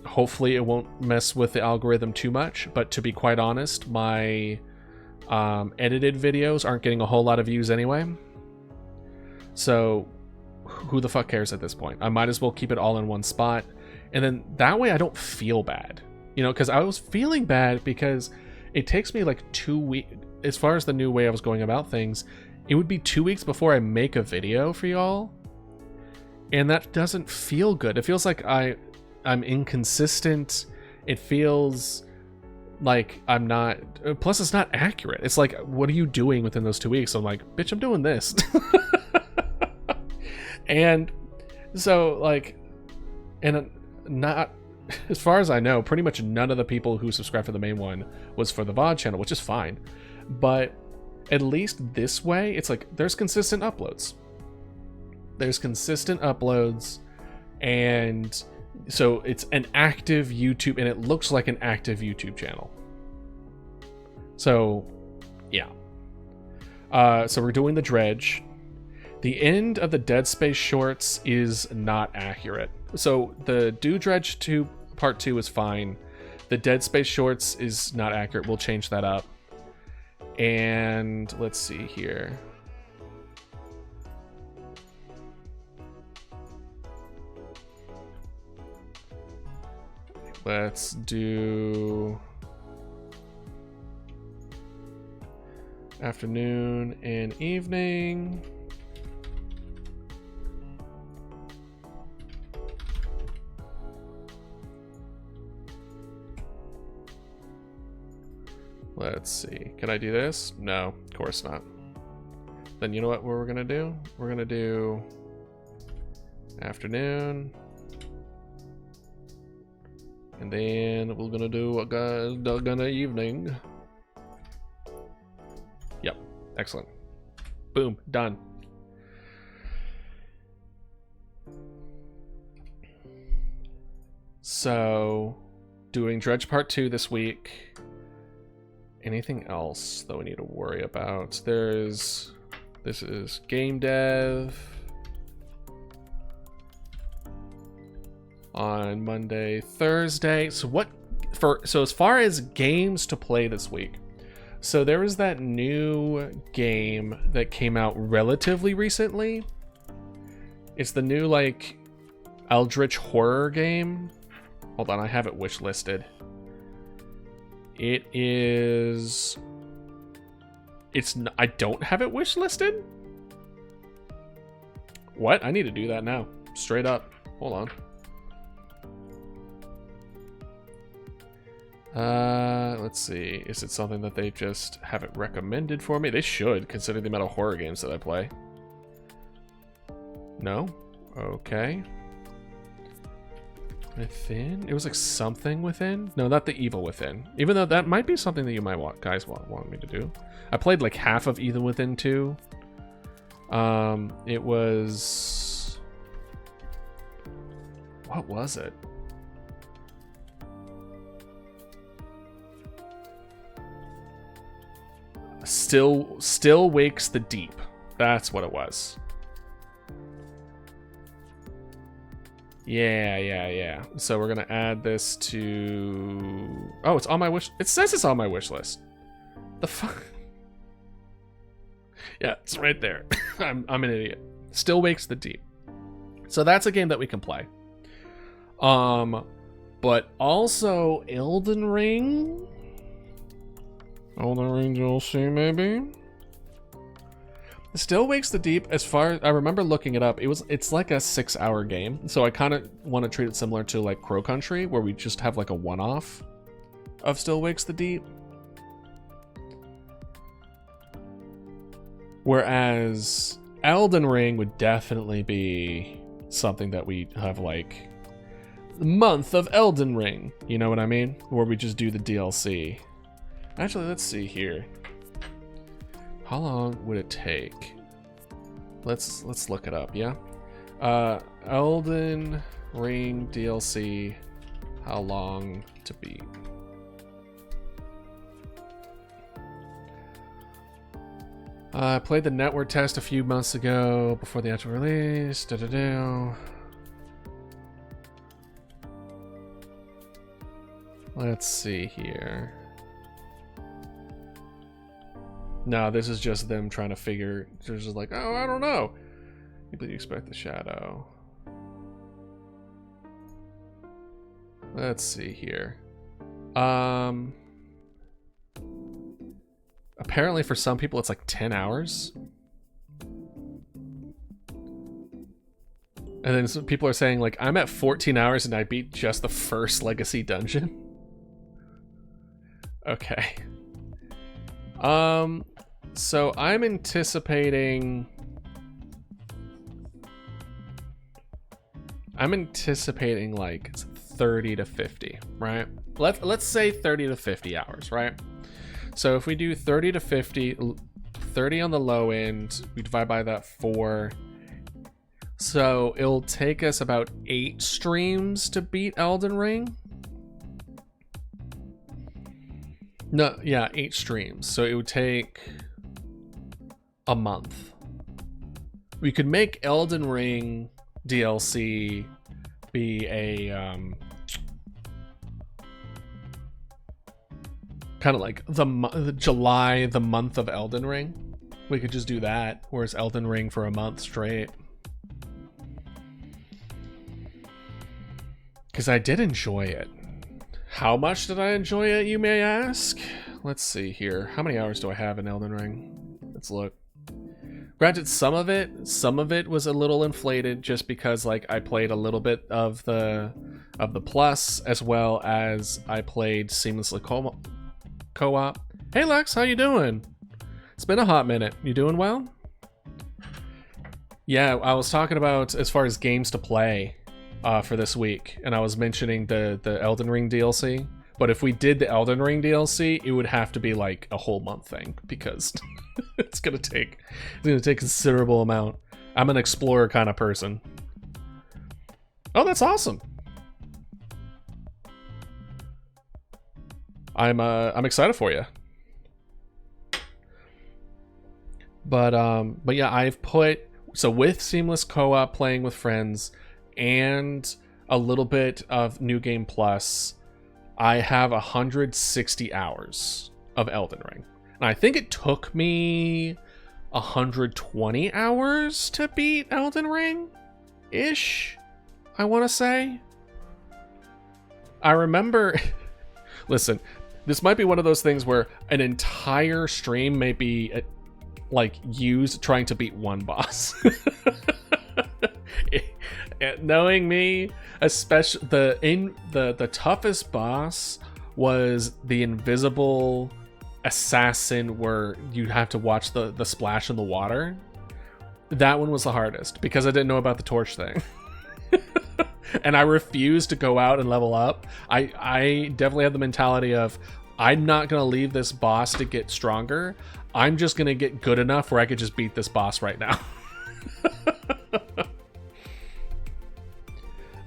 hopefully it won't mess with the algorithm too much, but to be quite honest, my edited videos aren't getting a whole lot of views anyway. So who the fuck cares at this point? I might as well keep it all in one spot, and then that way I don't feel bad. Because I was feeling bad because it takes me 2 weeks. As far as the new way I was going about things, it would be 2 weeks before I make a video for y'all, and that doesn't feel good. It feels like I'm inconsistent. It feels like I'm not, plus it's not accurate. It's like, what are you doing within those 2 weeks? I'm like, bitch, I'm doing this. And so and not, as far as I know, pretty much none of the people who subscribed for the main one was for the VOD channel, which is fine. But at least this way, it's there's consistent uploads. And So it's an active YouTube, and it looks like an active YouTube channel. So, yeah. So we're doing the dredge. The end of the Dead Space shorts is not accurate. So the Do Dredge 2 Part 2 is fine. The Dead Space shorts is not accurate. We'll change that up. And let's see here. Let's do afternoon and evening. Let's see. Can I do this? No, of course not. Then you know what we're gonna do? We're gonna do afternoon. And then we're gonna do a evening. Yep, excellent. Boom, done. So, doing Dredge Part 2 this week. Anything else that we need to worry about? This is game dev. On Monday, Thursday. So as far as games to play this week, so there was that new game that came out relatively recently. It's the new like Eldritch horror game. Hold on, I have it wish listed. I don't have it wish listed? What? I need to do that now. Straight up. Hold on. Let's see. Is it something that they just have it recommended for me? They should, considering the amount of horror games that I play. No? Okay. Within? It was like something within? No, not the Evil Within. Even though that might be something that you might guys want me to do. I played like half of Evil Within 2. It was... What was it? Still Wakes the Deep. That's what it was. Yeah. So we're gonna add this to... Oh, it's on my wish... It says it's on my wish list. The fuck? Yeah, it's right there. I'm an idiot. Still Wakes the Deep. So that's a game that we can play. But also Elden Ring... Elden Ring DLC, maybe? Still Wakes the Deep, as far as I remember looking it up, it's like a 6-hour game. So I kind of want to treat it similar to like Crow Country, where we just have like a one-off of Still Wakes the Deep. Whereas Elden Ring would definitely be something that we have like the month of Elden Ring. You know what I mean? Where we just do the DLC. Actually, let's see here. How long would it take? Let's look it up, yeah? Elden Ring DLC, how long to beat? I played the network test a few months ago before the actual release. Let's see here. No, this is just them trying to figure. They're just like, oh, I don't know. People expect the shadow. Let's see here. Apparently for some people it's like 10 hours. And then some people are saying like, I'm at 14 hours and I beat just the first legacy dungeon. Okay. So I'm anticipating like 30 to 50, right? Let's say 30 to 50 hours, right? So if we do 30 to 50, 30 on the low end, we divide by that 4, So it'll take us about 8 streams to beat Elden Ring. No, yeah, 8 streams. So it would take a month. We could make Elden Ring DLC be a kind of like the July, the month of Elden Ring. We could just do that, whereas Elden Ring for a month straight. Because I did enjoy it. How much did I enjoy it, you may ask? Let's see here. How many hours do I have in Elden Ring? Let's look. Granted, some of it was a little inflated just because like I played a little bit of the plus, as well as I played seamlessly co-op. Hey Lex, how you doing? It's been a hot minute. You doing well? Yeah, I was talking about as far as games to play for this week, and I was mentioning the Elden Ring DLC. But if we did the Elden Ring DLC, it would have to be like a whole month thing, because it's gonna take a considerable amount. I'm an explorer kind of person. Oh, that's awesome. I'm excited for you. But yeah, I've put, so with seamless co-op, playing with friends, and a little bit of New Game Plus, I have 160 hours of Elden Ring. And I think it took me 120 hours to beat Elden Ring-ish, I want to say. I remember... Listen, this might be one of those things where an entire stream may be like used trying to beat one boss. Knowing me, especially the toughest boss was the invisible assassin where you have to watch the splash in the water. That one was the hardest because I didn't know about the torch thing. And I refused to go out and level up. I definitely had the mentality of, I'm not going to leave this boss to get stronger. I'm just going to get good enough where I could just beat this boss right now.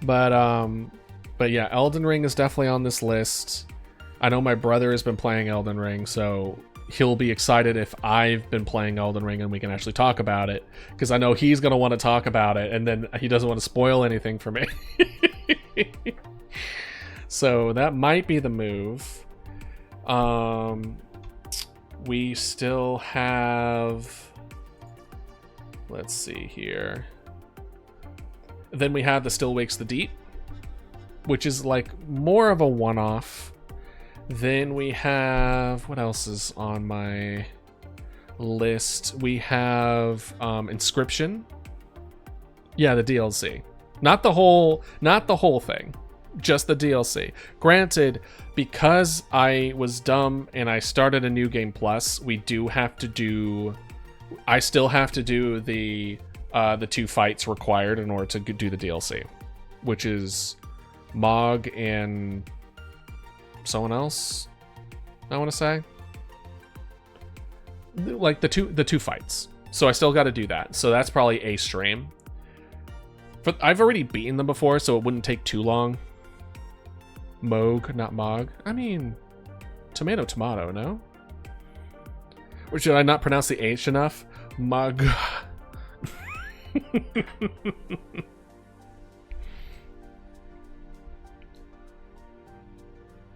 But yeah, Elden Ring is definitely on this list. I know my brother has been playing Elden Ring, so he'll be excited if I've been playing Elden Ring and we can actually talk about it, because I know he's going to want to talk about it, and then he doesn't want to spoil anything for me. So that might be the move. We still have, let's see here. Then we have the Still Wakes the Deep, which is like more of a one-off. Then we have, what else is on my list? We have Inscription. Yeah, the DLC. Not the whole thing. Just the DLC. Granted, because I was dumb and I started a New Game Plus, I still have to do the 2 fights required in order to do the DLC, which is Mog and someone else, I want to say, like the two fights. So I still got to do that. So that's probably a stream. But I've already beaten them before, so it wouldn't take too long. Moog, not Mog. I mean, tomato, no? Or should I not pronounce the H enough? Mug.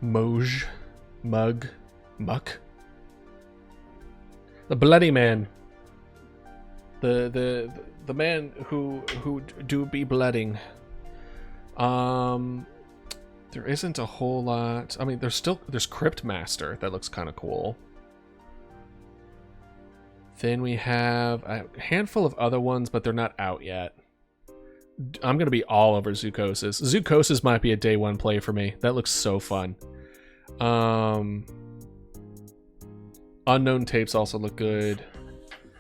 Moj, Mug, Muck. The bloody man. The man who do be blooding. There isn't a whole lot. I mean, there's Crypt Master that looks kind of cool. Then we have a handful of other ones, but they're not out yet. I'm gonna be all over Zookosis. Zookosis might be a day 1 play for me. That looks so fun. Unknown Tapes also look good.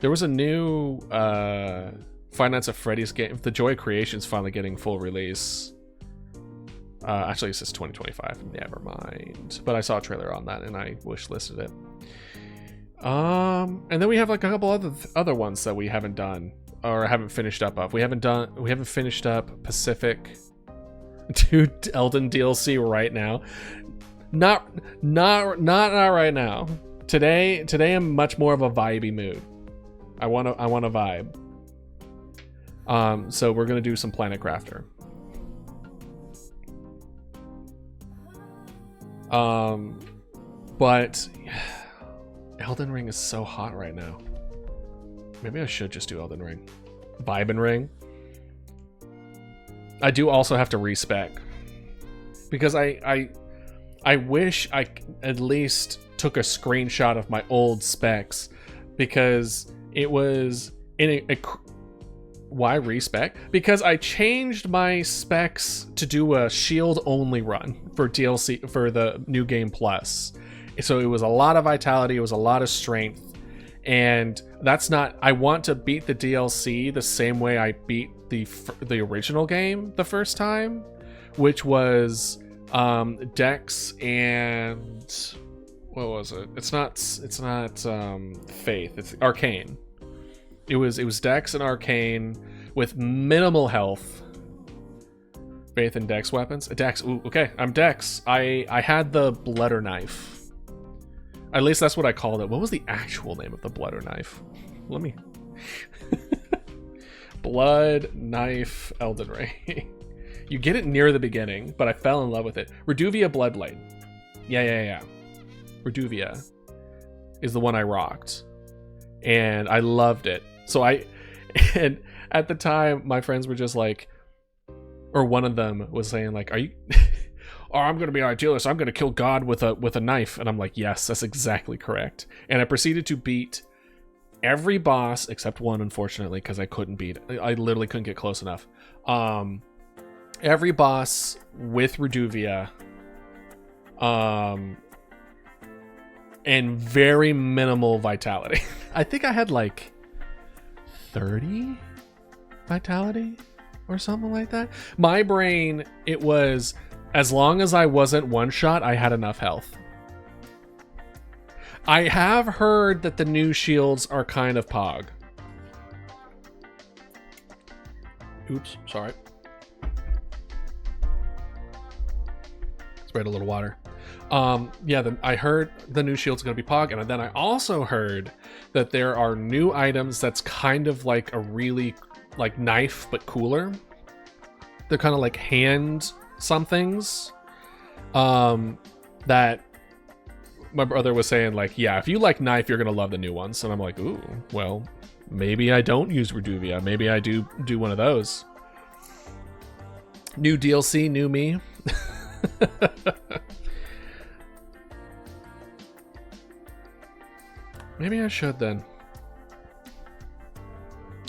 There was a new Five Nights at Freddy's game. The Joy Creation's finally getting full release. Actually, it says 2025. Never mind. But I saw a trailer on that and I wish listed it. And then we have like a couple other ones that we haven't done. or haven't finished up of. We haven't finished up Pacific. Dude, Elden DLC right now. Not right now. Today I'm much more of a vibey mood. I want to vibe. So we're gonna do some Planet Crafter. But Elden Ring is so hot right now. Maybe I should just do Elden Ring. Vibin' Ring. I do also have to respec. Because I wish I at least took a screenshot of my old specs. Because it was in a why respec? Because I changed my specs to do a shield only run for DLC for the New Game Plus. So it was a lot of vitality, it was a lot of strength, and that's not. I want to beat the DLC the same way I beat the original game the first time, which was Dex and what was it? It's not Faith. It's Arcane. It was Dex and Arcane with minimal health. Faith and Dex weapons. Dex. Ooh, okay, I'm Dex. I had the Blooder Knife. At least that's what I called it. What was the actual name of the Blooder Knife? Let me. Blood Knife Elden Ring. You get it near the beginning, but I fell in love with it. Reduvia Bloodblade. Yeah. Reduvia is the one I rocked, and I loved it. So and at the time, my friends were just like, or one of them was saying like, "Are you?" "Oh, I'm gonna be an idealist. I'm gonna kill God with a knife." And I'm like, "Yes, that's exactly correct." And I proceeded to beat every boss except one, unfortunately, because I couldn't beat. I literally couldn't get close enough. Every boss with Reduvia, and very minimal vitality. I think I had like 30 vitality or something like that. My brain, it was as long as I wasn't one shot, I had enough health. I have heard that the new shields are kind of pog. Oops, sorry. Spread a little water. Yeah, I heard the new shield's gonna be pog, and then I also heard that there are new items that's kind of like a really like knife but cooler. They're kind of like hand somethings that my brother was saying like, yeah, if you like knife, you're gonna love the new ones. And I'm like, ooh, well, maybe I don't use Reduvia. Maybe I do one of those. New DLC, new me. Maybe I should then.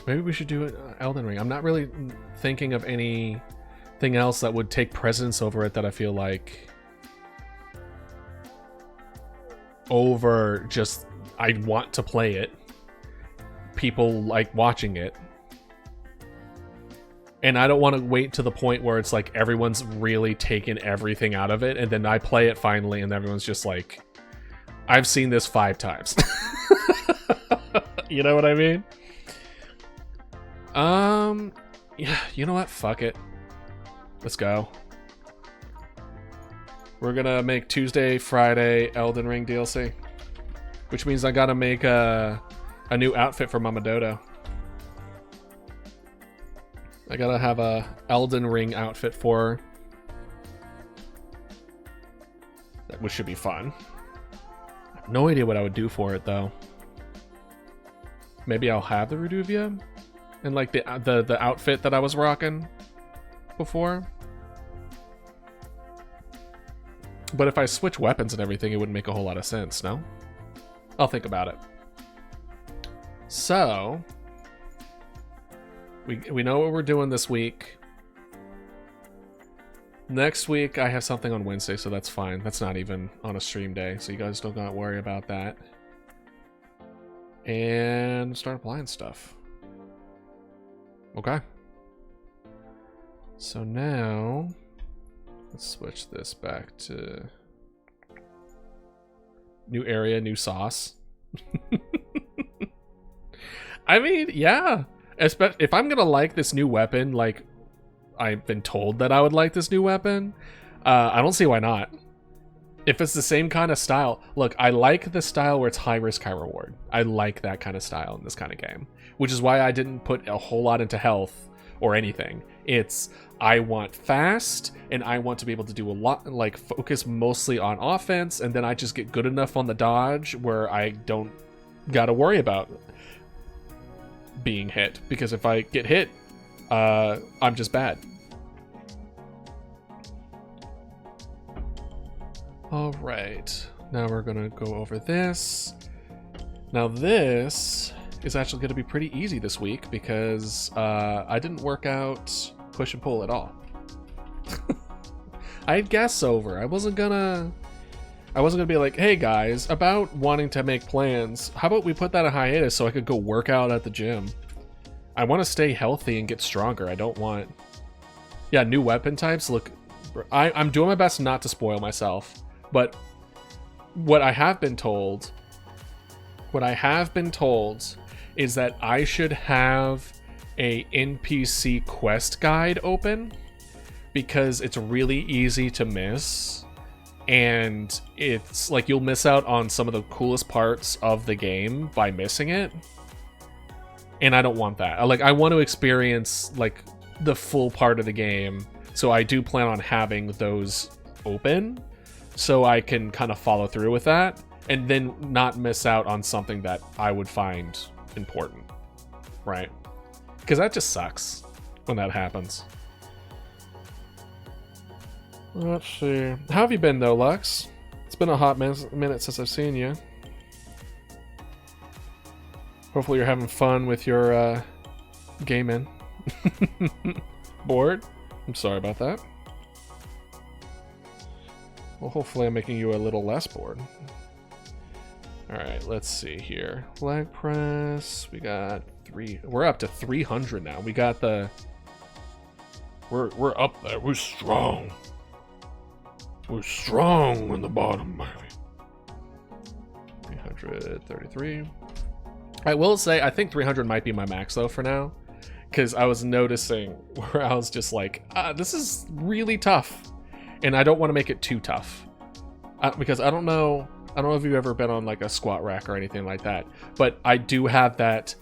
Maybe we should do it Elden Ring. I'm not really thinking of anything else that would take precedence over it that I feel like over just I want to play it. People like watching it. And I don't want to wait to the point where it's like everyone's really taken everything out of it, and then I play it finally and everyone's just like, I've seen this 5 times. You know what I mean? Yeah, you know what? Fuck it. Let's go. We're gonna make Tuesday, Friday Elden Ring DLC. Which means I gotta make a new outfit for Mama Dodo. I gotta have a Elden Ring outfit for her. Which should be fun. I have no idea what I would do for it though. Maybe I'll have the Reduvia and like the outfit that I was rocking before. But if I switch weapons and everything, it wouldn't make a whole lot of sense, no? I'll think about it. So we know what we're doing this week. Next week I have something on Wednesday, so that's fine. That's not even on a stream day, so you guys don't gotta worry about that. And start applying stuff. Okay. So now let's switch this back to new area, new sauce. I mean, yeah. If I'm gonna like this new weapon, like I've been told that I would like this new weapon, I don't see why not. If it's the same kind of style, look, I like the style where it's high risk, high reward. I like that kind of style in this kind of game, which is why I didn't put a whole lot into health or anything. It's, I want fast, and I want to be able to do a lot, like focus mostly on offense, and then I just get good enough on the dodge where I don't gotta worry about being hit, because if I get hit, I'm just bad. All right, now we're gonna go over this. Now this is actually gonna be pretty easy this week because I didn't work out push and pull at all. I had guests over. I wasn't gonna be like, hey guys, about wanting to make plans, how about we put that on hiatus so I could go work out at the gym? I want to stay healthy and get stronger. I don't want... Yeah, new weapon types. Look, I'm doing my best not to spoil myself, but what I have been told is that I should have a NPC quest guide open because it's really easy to miss, and it's like you'll miss out on some of the coolest parts of the game by missing it, and I don't want that. I want to experience like the full part of the game, so I do plan on having those open so I can kind of follow through with that and then not miss out on something that I would find important, right? Because that just sucks when that happens. Let's see. How have you been though, Lux? It's been a hot minute since I've seen you. Hopefully you're having fun with your gaming. Bored? I'm sorry about that. Well, hopefully I'm making you a little less bored. Alright, let's see here. Leg press. We got we're up to 300 now. We got the... We're up there. We're strong. We're strong on the bottom, baby. 333. I will say, I think 300 might be my max, though, for now. Because I was noticing where I was just like, this is really tough. And I don't want to make it too tough. Because I don't know if you've ever been on like a squat rack or anything like that. But I do have that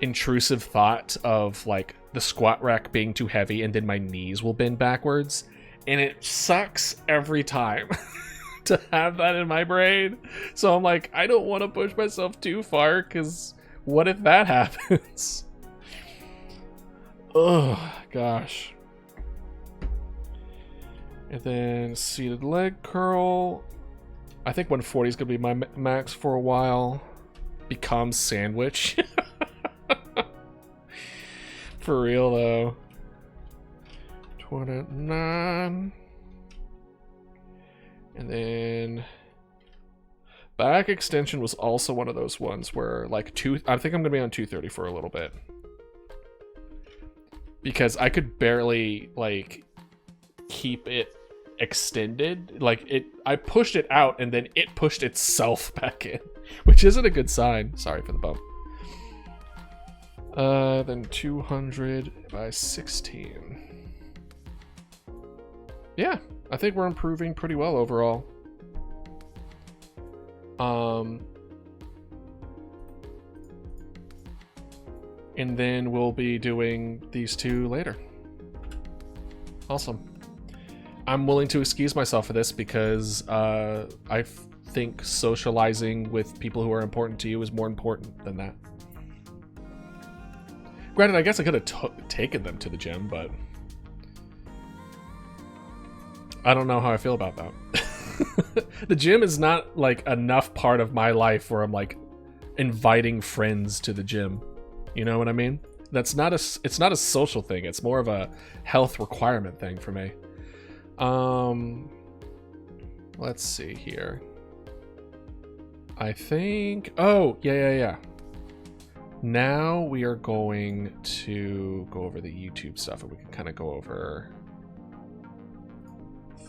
intrusive thought of like the squat rack being too heavy and then my knees will bend backwards. And it sucks every time to have that in my brain. So I'm like, I don't want to push myself too far because what if that happens? Oh, gosh. And then seated leg curl. I think 140 is going to be my max for a while. Become sandwich. For real, though. 29. And then back extension was also one of those ones where like I think I'm going to be on 230 for a little bit. Because I could barely like keep it extended. Like I pushed it out and then it pushed itself back in, which isn't a good sign. Sorry for the bump. Then 200 by 16. Yeah, I think we're improving pretty well overall. And then we'll be doing these two later. Awesome. I'm willing to excuse myself for this because I think socializing with people who are important to you is more important than that. Granted, I guess I could have taken them to the gym, but I don't know how I feel about that. The gym is not like enough part of my life where I'm like inviting friends to the gym. You know what I mean? It's not a social thing. It's more of a health requirement thing for me. Let's see here. I think, oh, yeah. Now we are going to go over the YouTube stuff and we can kind of go over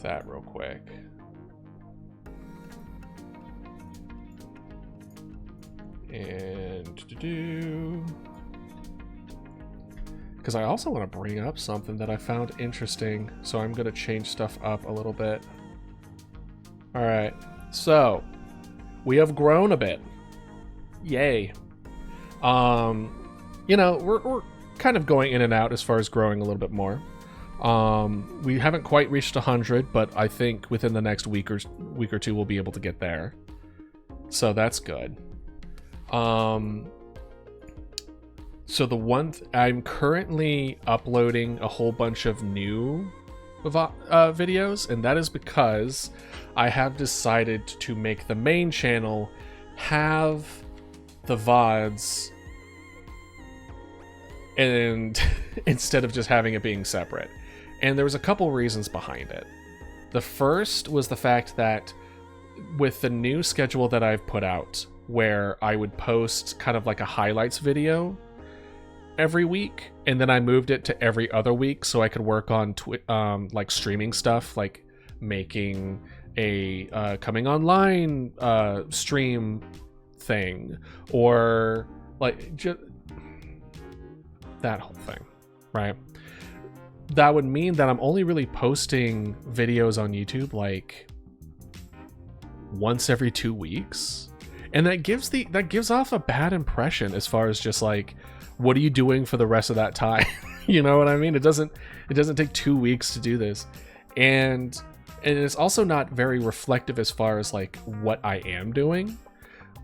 that real quick. And because I also want to bring up something that I found interesting, so I'm going to change stuff up a little bit. All right, so we have grown a bit. Yay. You know, we're kind of going in and out as far as growing a little bit more. We haven't quite reached 100, but I think within the next week or two we'll be able to get there. So that's good. So I'm currently uploading a whole bunch of new videos, and that is because I have decided to make the main channel have the VODs and instead of just having it being separate. And there was a couple reasons behind it. The first was the fact that with the new schedule that I've put out, where I would post kind of like a highlights video every week, and then I moved it to every other week so I could work on like streaming stuff, like making a coming online stream thing, or like just that whole thing, right? That would mean that I'm only really posting videos on YouTube like once every 2 weeks, and that gives off a bad impression as far as just like, what are you doing for the rest of that time? You know what I mean? It doesn't take 2 weeks to do this, and it's also not very reflective as far as like what I am doing.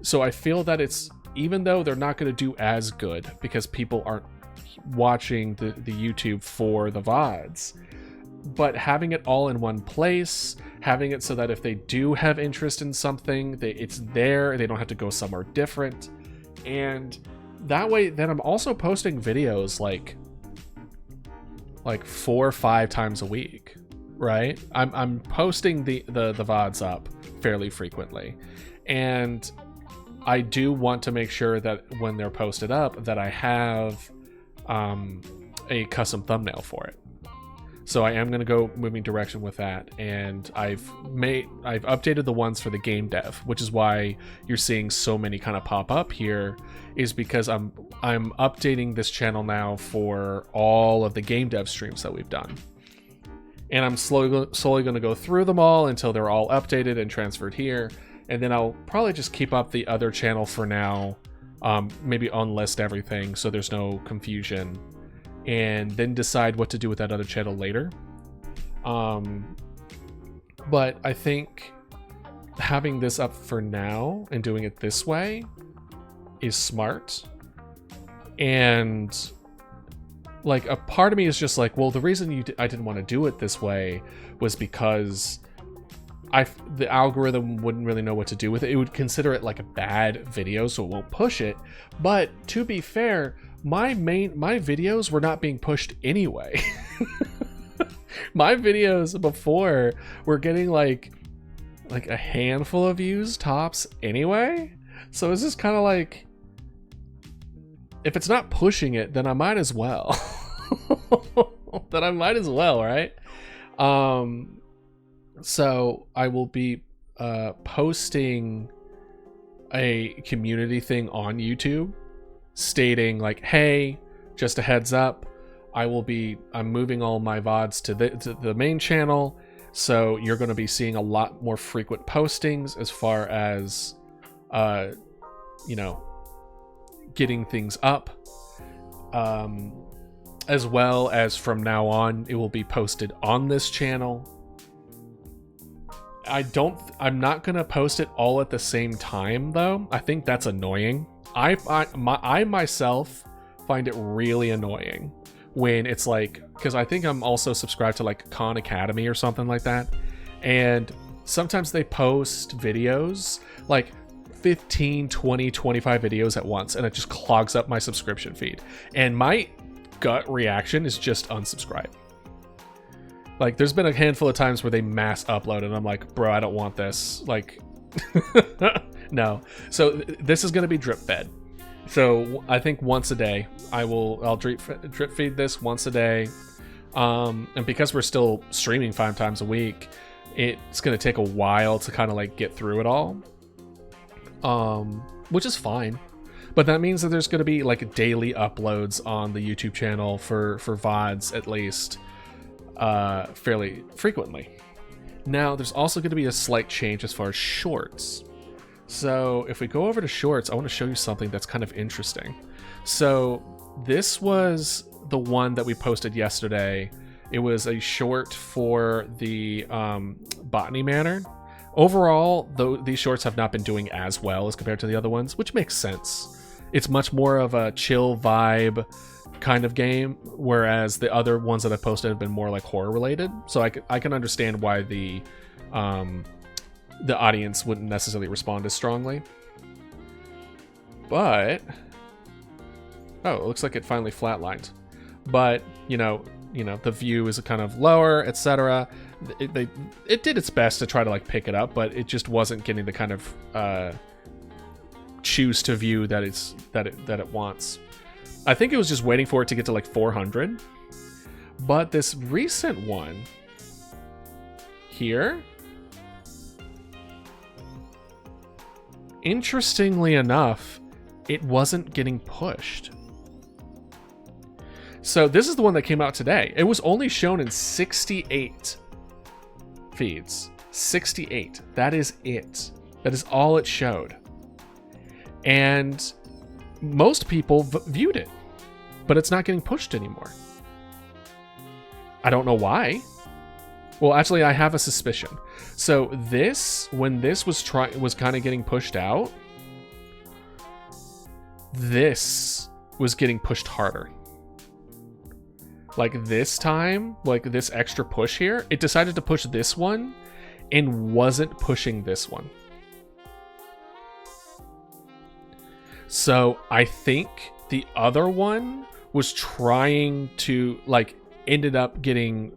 So I feel that it's, even though they're not going to do as good because people aren't watching the YouTube for the VODs, but having it all in one place, having it so that if they do have interest in something, it's there, they don't have to go somewhere different. And that way, then I'm also posting videos like 4 or 5 times a week, right? I'm posting the VODs up fairly frequently, and I do want to make sure that when they're posted up that I have a custom thumbnail for it. So I am going to go moving direction with that, and I've updated the ones for the game dev, which is why you're seeing so many kind of pop up here, is because I'm updating this channel now for all of the game dev streams that we've done. And I'm slowly going to go through them all until they're all updated and transferred here, and then I'll probably just keep up the other channel for now, maybe unlist everything so there's no confusion, and then decide what to do with that other channel later. But I think having this up for now and doing it this way is smart. And like, a part of me is just like, well, the reason I didn't want to do it this way was because the algorithm wouldn't really know what to do with it. It would consider it like a bad video, so it won't push it. But to be fair, my videos were not being pushed anyway. My videos before were getting like a handful of views tops anyway. So it's just kind of like, if it's not pushing it, then I might as well. Right? So I will be posting a community thing on YouTube stating like, hey, just a heads up, I'm moving all my VODs to the main channel, so you're going to be seeing a lot more frequent postings as far as you know, getting things up, as well as from now on it will be posted on this channel. I'm not gonna post it all at the same time though. I think that's annoying. I myself find it really annoying when it's like, because I think I'm also subscribed to like Khan Academy or something like that, and sometimes they post videos like 15, 20, 25 videos at once, and it just clogs up my subscription feed, and my gut reaction is just unsubscribe. Like, there's been a handful of times where they mass upload and I'm like, bro, I don't want this. Like, no. So this is going to be drip fed. So I think once a day, I'll drip feed this once a day. And because we're still streaming 5 times a week, it's going to take a while to kind of like get through it all. Which is fine. But that means that there's going to be like daily uploads on the YouTube channel for VODs at least, fairly frequently. Now, there's also going to be a slight change as far as shorts. So if we go over to shorts, I want to show you something that's kind of interesting. So this was the one that we posted yesterday. It was a short for the Botany Manor. Overall, though, these shorts have not been doing as well as compared to the other ones, which makes sense. It's much more of a chill vibe kind of game, whereas the other ones that I posted have been more like horror related. So I can understand why the audience wouldn't necessarily respond as strongly. But oh, it looks like it finally flatlined. But you know, the view is kind of lower, etc. It did its best to try to like pick it up, but it just wasn't getting the kind of choose to view that it wants. I think it was just waiting for it to get to like 400. But this recent one here, interestingly enough, it wasn't getting pushed. So this is the one that came out today. It was only shown in 68 feeds. 68. That is it. That is all it showed. And most people viewed it, but it's not getting pushed anymore. I don't know why. Well, actually, I have a suspicion. So when this was kind of getting pushed out, this was getting pushed harder. Like this time, like this extra push here, it decided to push this one and wasn't pushing this one. So I think the other one was trying to ended up getting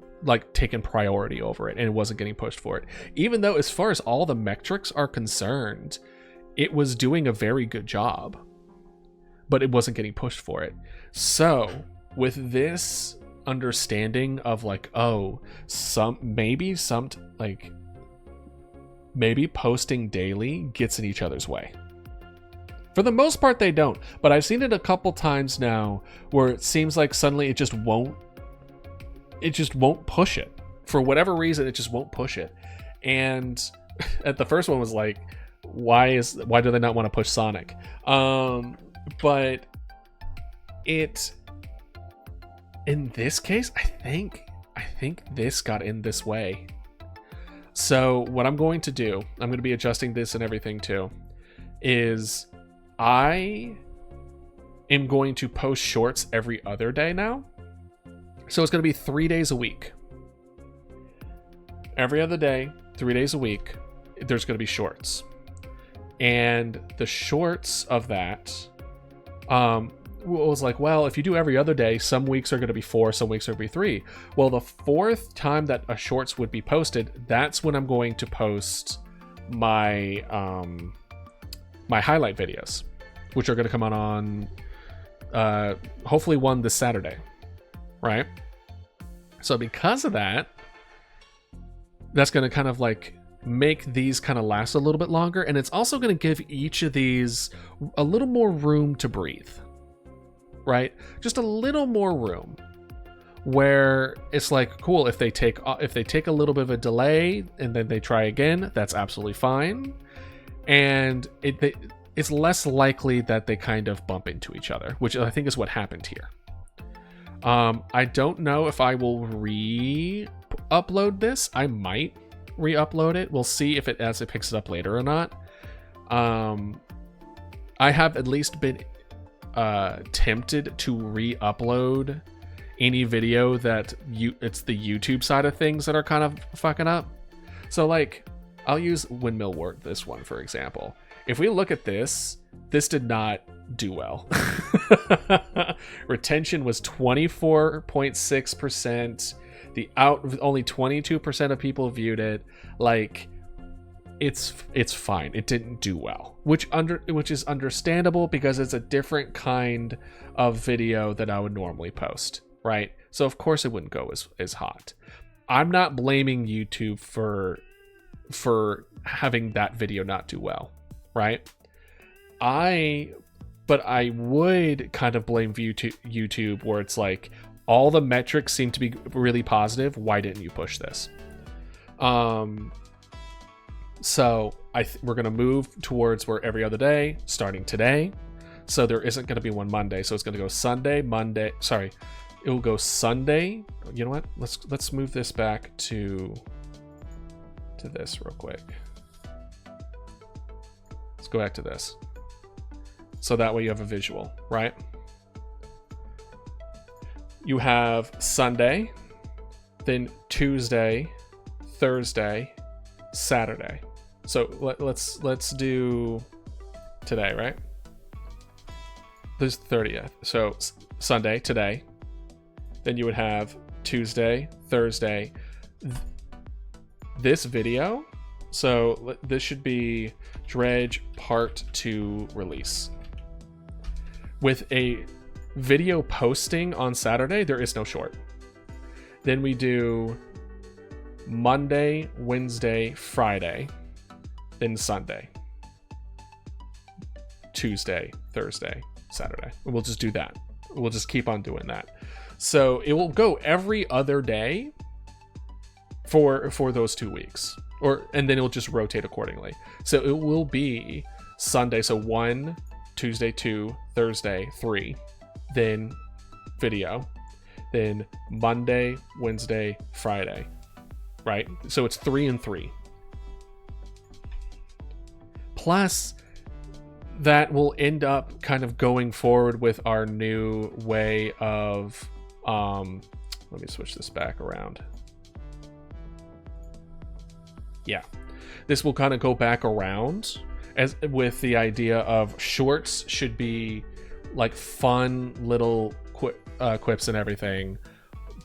taken priority over it, and it wasn't getting pushed for it. Even though as far as all the metrics are concerned, it was doing a very good job, but it wasn't getting pushed for it. So with this understanding of maybe posting daily gets in each other's way. For the most part, they don't, but I've seen it a couple times now where it seems like suddenly it just won't push it. For whatever reason, it just won't push it. And at the first one was like, why do they not want to push Sonic? But in this case, I think this got in this way. So what I'm going to do, I'm going to be adjusting this and everything too, is I am going to post shorts every other day now. So it's going to be 3 days a week. Every other day, 3 days a week, there's going to be shorts. And the shorts of that, was like, well, if you do every other day, some weeks are going to be 4, some weeks are going to be 3. Well, the 4th time that a shorts would be posted, that's when I'm going to post my my highlight videos, which are going to come out on hopefully one this Saturday, right? So because of that, that's going to kind of make these kind of last a little bit longer, and it's also going to give each of these a little more room to breathe. Right? Just a little more room where it's like, cool, if they take a little bit of a delay and then they try again, that's absolutely fine. And it's less likely that they kind of bump into each other, which I think is what happened here. I don't know if I will re-upload this. I might re-upload it. We'll see if it picks it up later or not. I have at least been tempted to re-upload any video that it's the YouTube side of things that are kind of fucking up. So I'll use Windmill Work, this one, for example. If we look at this did not do well. Retention was 24.6%. Only 22% of people viewed it. It's fine. It didn't do well, which is understandable because it's a different kind of video that I would normally post, right? So of course it wouldn't go as hot. I'm not blaming YouTube for having that video not do well, right? I but I would kind of blame YouTube where it's like all the metrics seem to be really positive. Why didn't you push this? So we're going to move towards where every other day starting today. So there isn't going to be one Monday. So it's going to go Sunday, Monday. Sorry, it will go Sunday. You know what? Let's move this back to this real quick. Let's go back to this. So that way you have a visual, right? You have Sunday, then Tuesday, Thursday, Saturday. So let's do today, right? This 30th. So Sunday, today. Then you would have Tuesday, Thursday. This video. So this should be Dredge Part 2 release. With a video posting on Saturday, there is no short. Then we do Monday, Wednesday, Friday, then Sunday, Tuesday, Thursday, Saturday. We'll just do that. We'll just keep on doing that. So it will go every other day for those 2 weeks, and then it'll just rotate accordingly. So it will be Sunday, so 1, Tuesday 2, Thursday 3, then video, then Monday, Wednesday, Friday, right? So it's 3 and 3. Plus, that will end up kind of going forward with our new way of, let me switch this back around. Yeah, this will kind of go back around as with the idea of shorts should be like fun little quips and everything,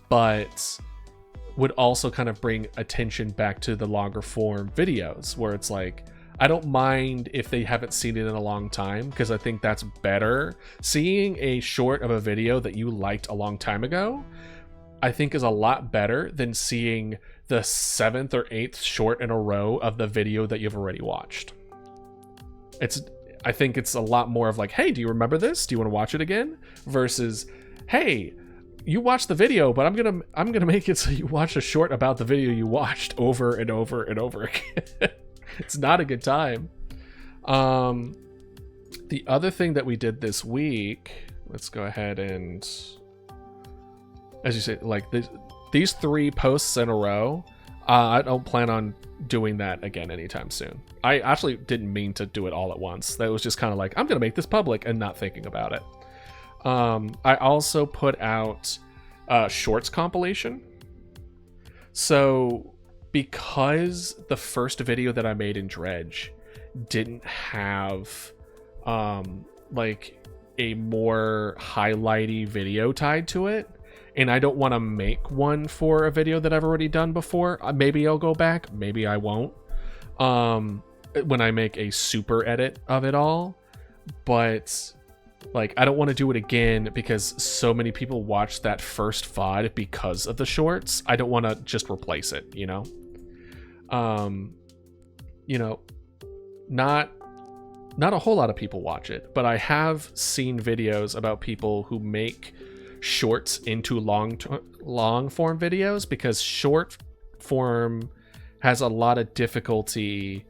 but would also kind of bring attention back to the longer form videos where it's like, I don't mind if they haven't seen it in a long time, because I think that's better. Seeing a short of a video that you liked a long time ago, I think is a lot better than seeing the 7th or 8th short in a row of the video that you've already watched. I think it's a lot more of like, hey, do you remember this? Do you want to watch it again? Versus, hey, you watched the video, but I'm gonna make it so you watch a short about the video you watched over and over and over again. It's not a good time. The other thing that we did this week, let's go ahead and, as you say, like these 3 posts in a row, I don't plan on doing that again anytime soon. I actually didn't mean to do it all at once. That was just kind of like, I'm gonna make this public and not thinking about it. I also put out a shorts compilation. So because the first video that I made in Dredge didn't have like a more highlighty video tied to it, and I don't want to make one for a video that I've already done before, maybe I'll go back, maybe I won't, when I make a super edit of it all. But like, I don't want to do it again because so many people watched that first VOD because of the shorts. I don't want to just replace it, you know? Not a whole lot of people watch it, but I have seen videos about people who make shorts into long form videos, because short form has a lot of difficulty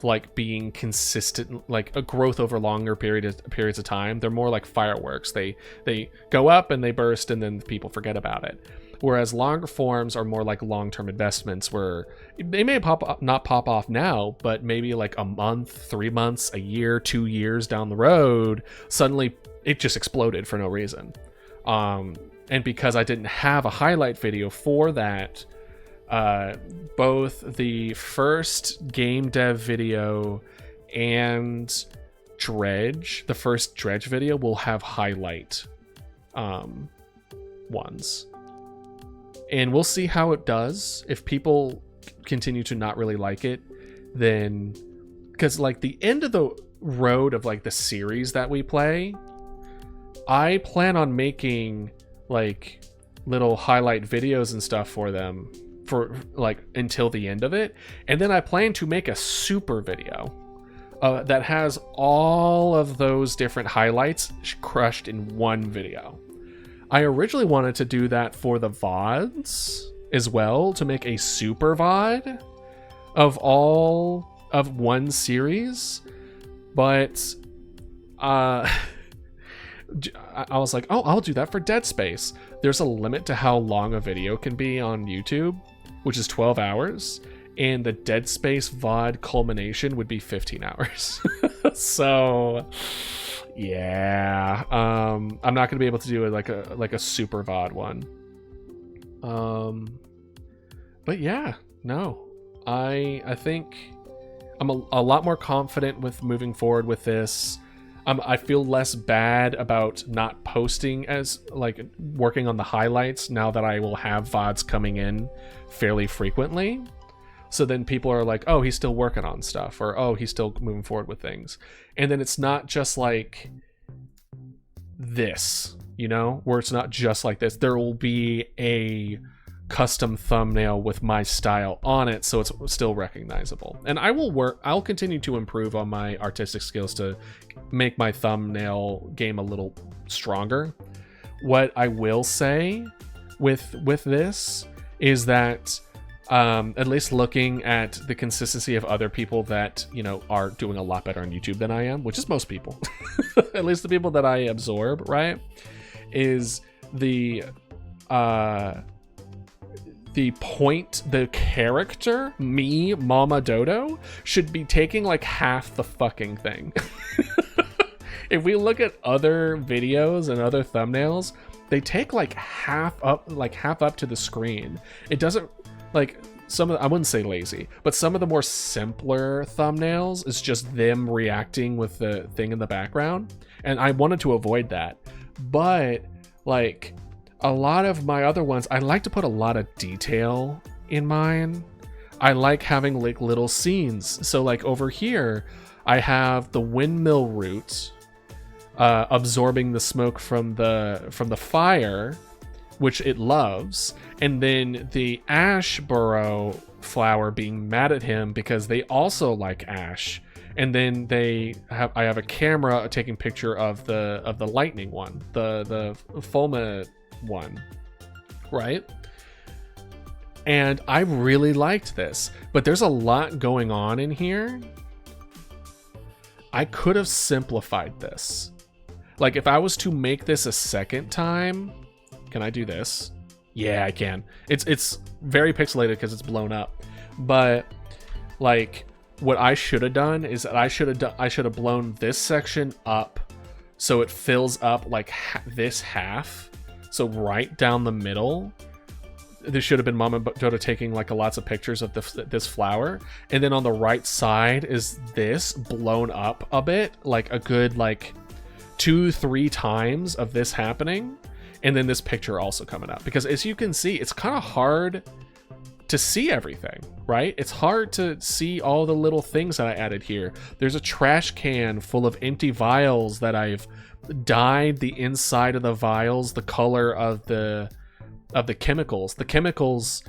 like being consistent, like a growth over longer periods of time. They're more like fireworks. They go up and they burst and then people forget about it. Whereas longer forms are more like long-term investments where they may not pop off now, but maybe like a month, 3 months, a year, 2 years down the road, suddenly it just exploded for no reason. And because I didn't have a highlight video for that, both the first game dev video and Dredge, the first Dredge video, will have highlight ones. And we'll see how it does. If people continue to not really like it, then, because like the end of the road of like the series that we play, I plan on making like little highlight videos and stuff for them for like until the end of it. And then I plan to make a super video that has all of those different highlights crushed in one video. I originally wanted to do that for the VODs as well, to make a super VOD of all of one series, but I was like, oh, I'll do that for Dead Space. There's a limit to how long a video can be on YouTube, which is 12 hours. And the Dead Space VOD culmination would be 15 hours. So, yeah. I'm not going to be able to do it like a super VOD one. But yeah, no. I think I'm a lot more confident with moving forward with this. I feel less bad about not posting as, like, working on the highlights now that I will have VODs coming in fairly frequently. So then people are like, oh, he's still working on stuff, or oh, he's still moving forward with things. And then it's not just like this, you know, where it's not just like this. There will be a custom thumbnail with my style on it, so it's still recognizable. And I'll continue to improve on my artistic skills to make my thumbnail game a little stronger. What I will say with this is that at least looking at the consistency of other people that, you know, are doing a lot better on YouTube than I am, which is most people, at least the people that I absorb, right, is the character, me, Mama Dodo, should be taking like half the fucking thing. If we look at other videos and other thumbnails, they take like half up to the screen. It doesn't, like, I wouldn't say lazy, but some of the more simpler thumbnails is just them reacting with the thing in the background. And I wanted to avoid that. But like a lot of my other ones, I like to put a lot of detail in mine. I like having like little scenes. So like over here, I have the windmill root absorbing the smoke from the fire, which it loves, and then the ash burrow flower being mad at him because they also like ash. And then I have a camera taking picture of the lightning one, the fulma one, right? And I really liked this, but there's a lot going on in here. I could have simplified this. Like if I was to make this a second time, can I do this? Yeah, I can. It's very pixelated because it's blown up. But like what I should have done is that I should have blown this section up so it fills up like this half. So right down the middle. This should have been Mama Dodo taking like lots of pictures of this flower, and then on the right side is this blown up a bit, like a good like 2-3 times of this happening. And then this picture also coming up, because as you can see, it's kind of hard to see everything, right? It's hard to see all the little things that I added here. There's a trash can full of empty vials that I've dyed the inside of the vials the color of the chemicals. The chemicals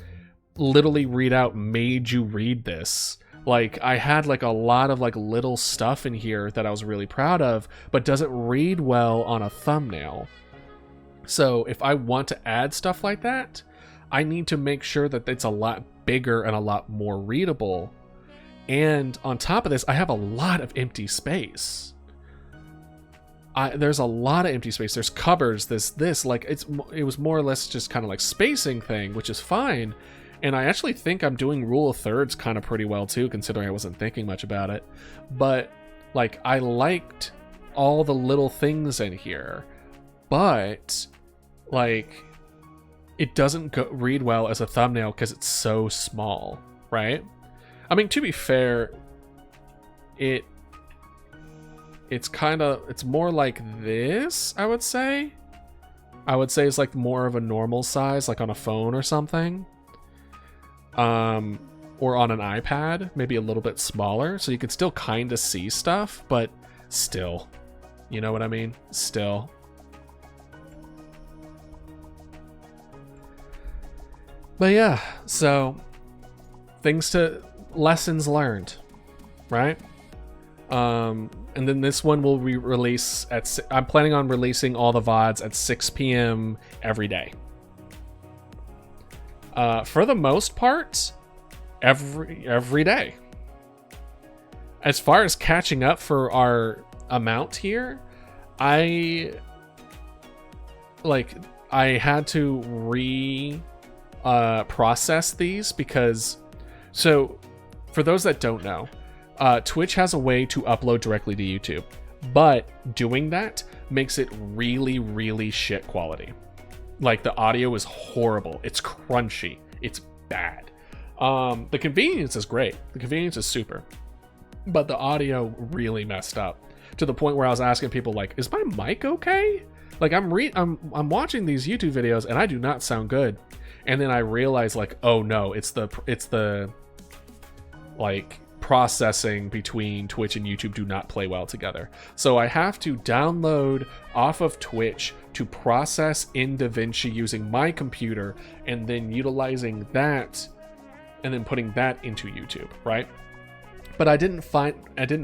literally read out, made you read this. Like I had like a lot of like little stuff in here that I was really proud of, but doesn't read well on a thumbnail. So if I want to add stuff like that, I need to make sure that it's a lot bigger and a lot more readable. And on top of this, I have a lot of empty space. There's a lot of empty space. There's cupboards, this like it was more or less just kind of like spacing thing, which is fine. And I actually think I'm doing rule of thirds kind of pretty well too, considering I wasn't thinking much about it. But like I liked all the little things in here, but like it doesn't read well as a thumbnail because it's so small, right? I mean, to be fair, it's more like this, I would say it's like more of a normal size, like on a phone or something, or on an iPad, maybe a little bit smaller, so you can still kind of see stuff, but still, you know what I mean? Still. But yeah, so lessons learned, right? And then this one will release at. I'm planning on releasing all the VODs at 6 p.m. every day. For the most part, every day. As far as catching up for our amount here, I had to process these because, so for those that don't know, Twitch has a way to upload directly to YouTube, but doing that makes it really, really shit quality. Like, the audio is horrible. It's crunchy. It's bad. The convenience is great. The convenience is super. But the audio really messed up to the point where I was asking people, like, is my mic okay? Like, I'm watching these YouTube videos and I do not sound good. And then I realized, like, oh no, it's the like processing between Twitch and YouTube do not play well together. So I have to download off of Twitch to process in DaVinci using my computer, and then utilizing that and then putting that into YouTube, right? But I didn't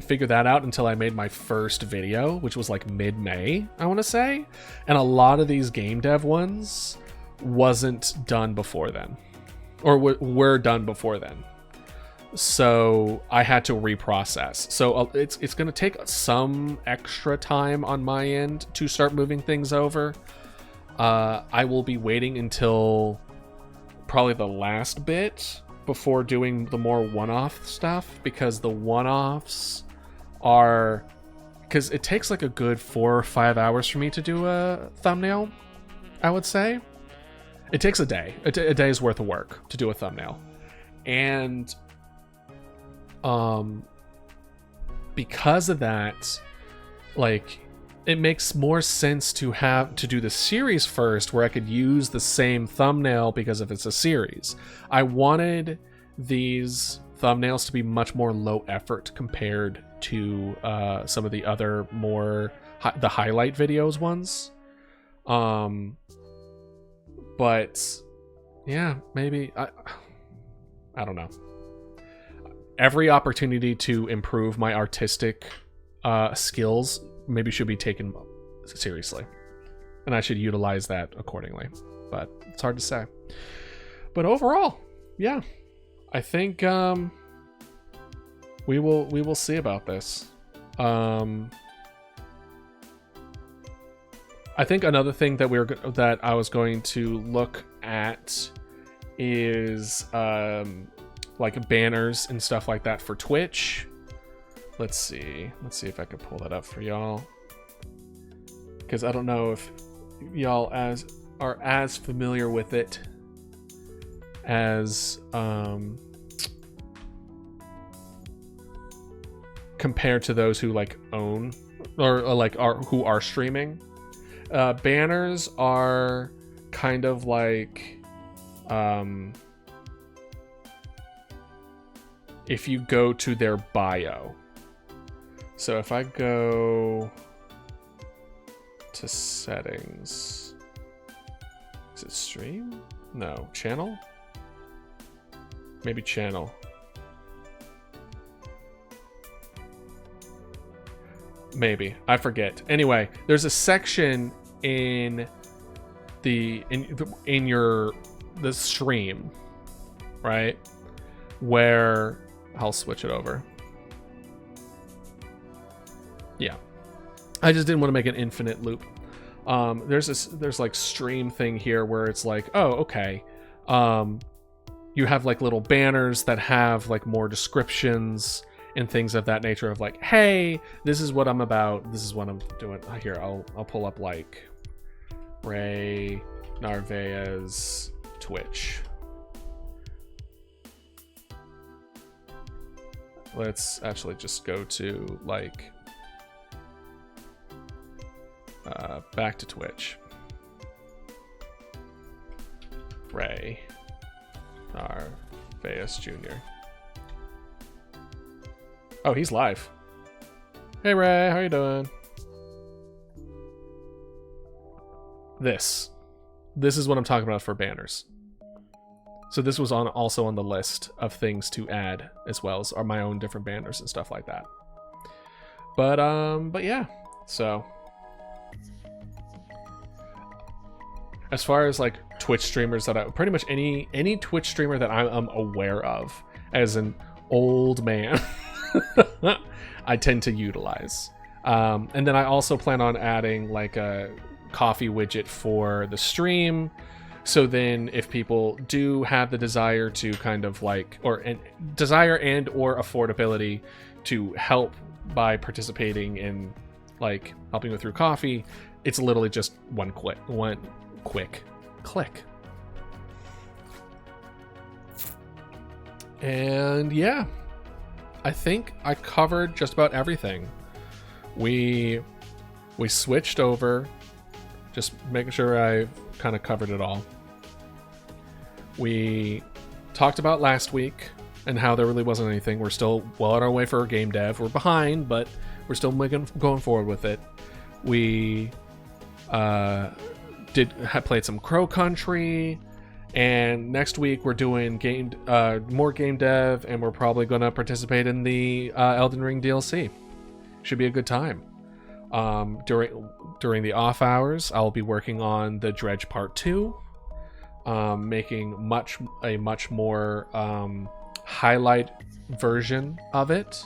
figure that out until I made my first video, which was like mid-May, I want to say. And a lot of these game dev ones wasn't done before then, or were done before then. So I had to reprocess. So it's going to take some extra time on my end to start moving things over. I will be waiting until probably the last bit before doing the more one-off stuff, because the one-offs are, because it takes like a good 4 or 5 hours for me to do a thumbnail, I would say. It takes a day, a day's worth of work to do a thumbnail. And because of that, like, it makes more sense to do the series first, where I could use the same thumbnail because if it's a series. I wanted these thumbnails to be much more low effort compared to some of the other more the highlight videos ones. But yeah, maybe I don't know. Every opportunity to improve my artistic skills maybe should be taken seriously, and I should utilize that accordingly, but it's hard to say. But overall, yeah, I think we will see about this. I think another thing that I was going to look at is like banners and stuff like that for Twitch. Let's see if I can pull that up for y'all, because I don't know if y'all are as familiar with it as compared to those who like own or like who are streaming. Banners are kind of like if you go to their bio. So if I go to settings, is it stream? No, channel? Maybe channel. Maybe, I forget. Anyway, there's a section in the stream, right? Where I'll switch it over. Yeah, I just didn't want to make an infinite loop. There's like stream thing here where it's like, oh, okay. You have like little banners that have like more descriptions and things of that nature of like, hey, this is what I'm about. This is what I'm doing. Here, I'll pull up like Ray Narvaez's Twitch. Let's actually just go to like back to Twitch. Ray Narvaez Jr. Oh, he's live. Hey Ray, how you doing? This is what I'm talking about for banners. So this was also on the list of things to add, as well as my own different banners and stuff like that. But yeah. So as far as like Twitch streamers that I pretty much any Twitch streamer that I'm aware of as an old man, I tend to utilize. And then I also plan on adding like a coffee widget for the stream. So then if people do have the desire to kind of like, desire and or affordability to help by participating in like helping with through coffee, it's literally just one quick click. And yeah, I think I covered just about everything. We switched over, just making sure I kind of covered it all. We talked about last week and how there really wasn't anything. We're still well on our way for game dev. We're behind, but we're still going forward with it. We played some Crow Country, and next week we're doing more game dev, and we're probably going to participate in the Elden Ring DLC. Should be a good time. During the off hours, I'll be working on the Dredge Part 2, making a much more highlight version of it,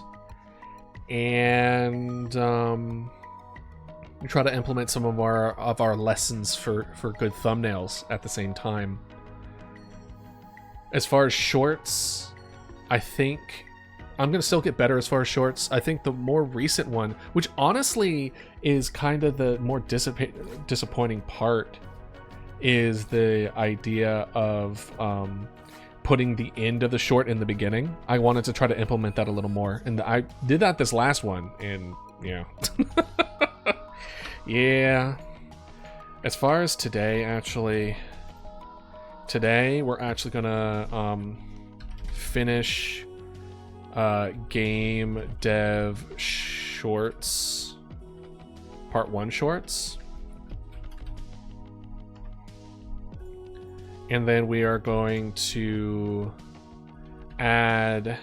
and we try to implement some of our lessons for good thumbnails at the same time. As far as shorts, I think I'm going to still get better as far as shorts. I think the more recent one, which honestly is kind of the more disappointing part, is the idea of putting the end of the short in the beginning. I wanted to try to implement that a little more, and I did that this last one, and yeah. Yeah. As far as today, we're actually gonna finish game dev shorts, part 1 shorts, and then we are going to add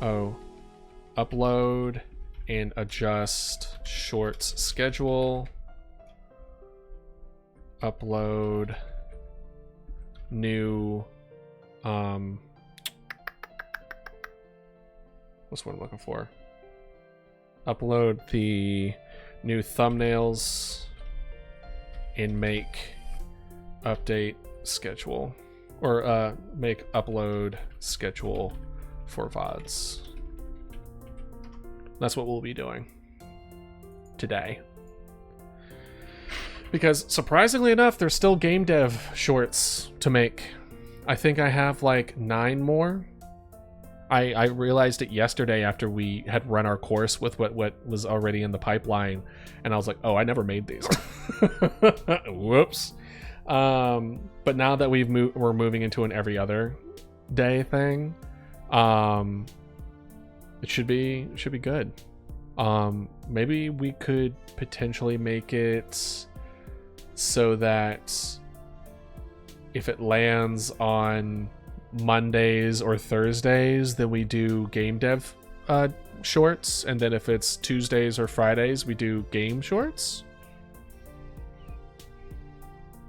upload and adjust shorts schedule, upload new what's what I'm looking for? Upload the new thumbnails and make update schedule, or make upload schedule for VODs. That's what we'll be doing today. Because surprisingly enough, there's still game dev shorts to make. I think I have like 9 more. I realized it yesterday after we had run our course with what was already in the pipeline, and I was like, oh, I never made these. Whoops. But now that we're moving into an every other day thing, it should be good. Maybe we could potentially make it so that if it lands on Mondays or Thursdays, then we do game dev shorts, and then if it's Tuesdays or Fridays, we do game shorts.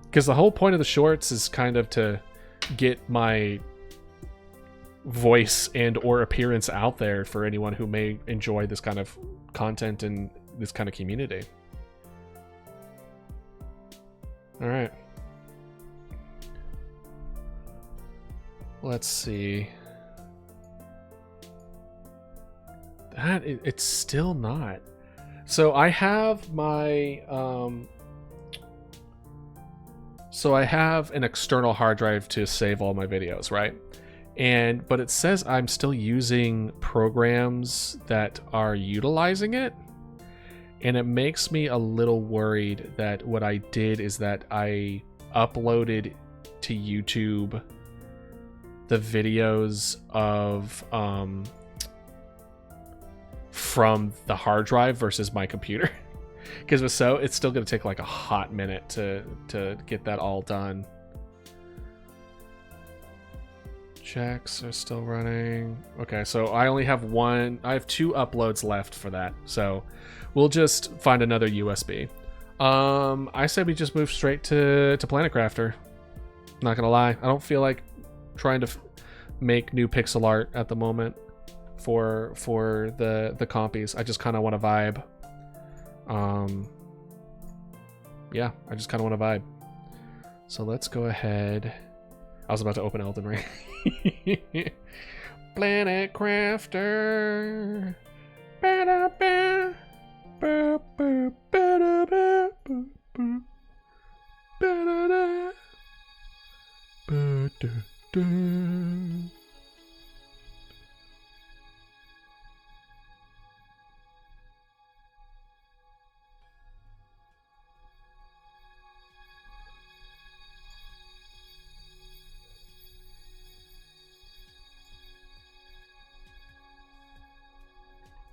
Because the whole point of the shorts is kind of to get my voice and or appearance out there for anyone who may enjoy this kind of content and this kind of community. All right. Let's see. It's still not. So I have my so I have an external hard drive to save all my videos, right? But it says I'm still using programs that are utilizing it, and it makes me a little worried that what I did is that I uploaded to YouTube the videos of from the hard drive versus my computer. Because if so, it's still going to take like a hot minute to get that all done. Checks are still running. Okay, so I only have one. I have 2 uploads left for that. So we'll just find another USB. I said we just move straight to Planet Crafter. Not gonna lie, I don't feel like trying to make new pixel art at the moment for the compies. I just kind of want to vibe. Yeah, I just kind of want to vibe. So let's go ahead. I was about to open Elden Ring. Planet Crafter. Ba-da-ba. Ba-ba. Ba-da-ba. Ba-ba. Ba-da-da. Ba-da-da.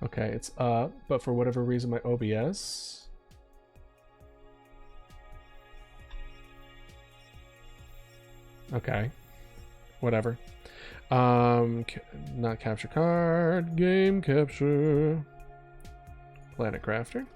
Okay, it's up, but for whatever reason, my OBS. Okay, whatever. Not capture card, game capture. Planet Crafter.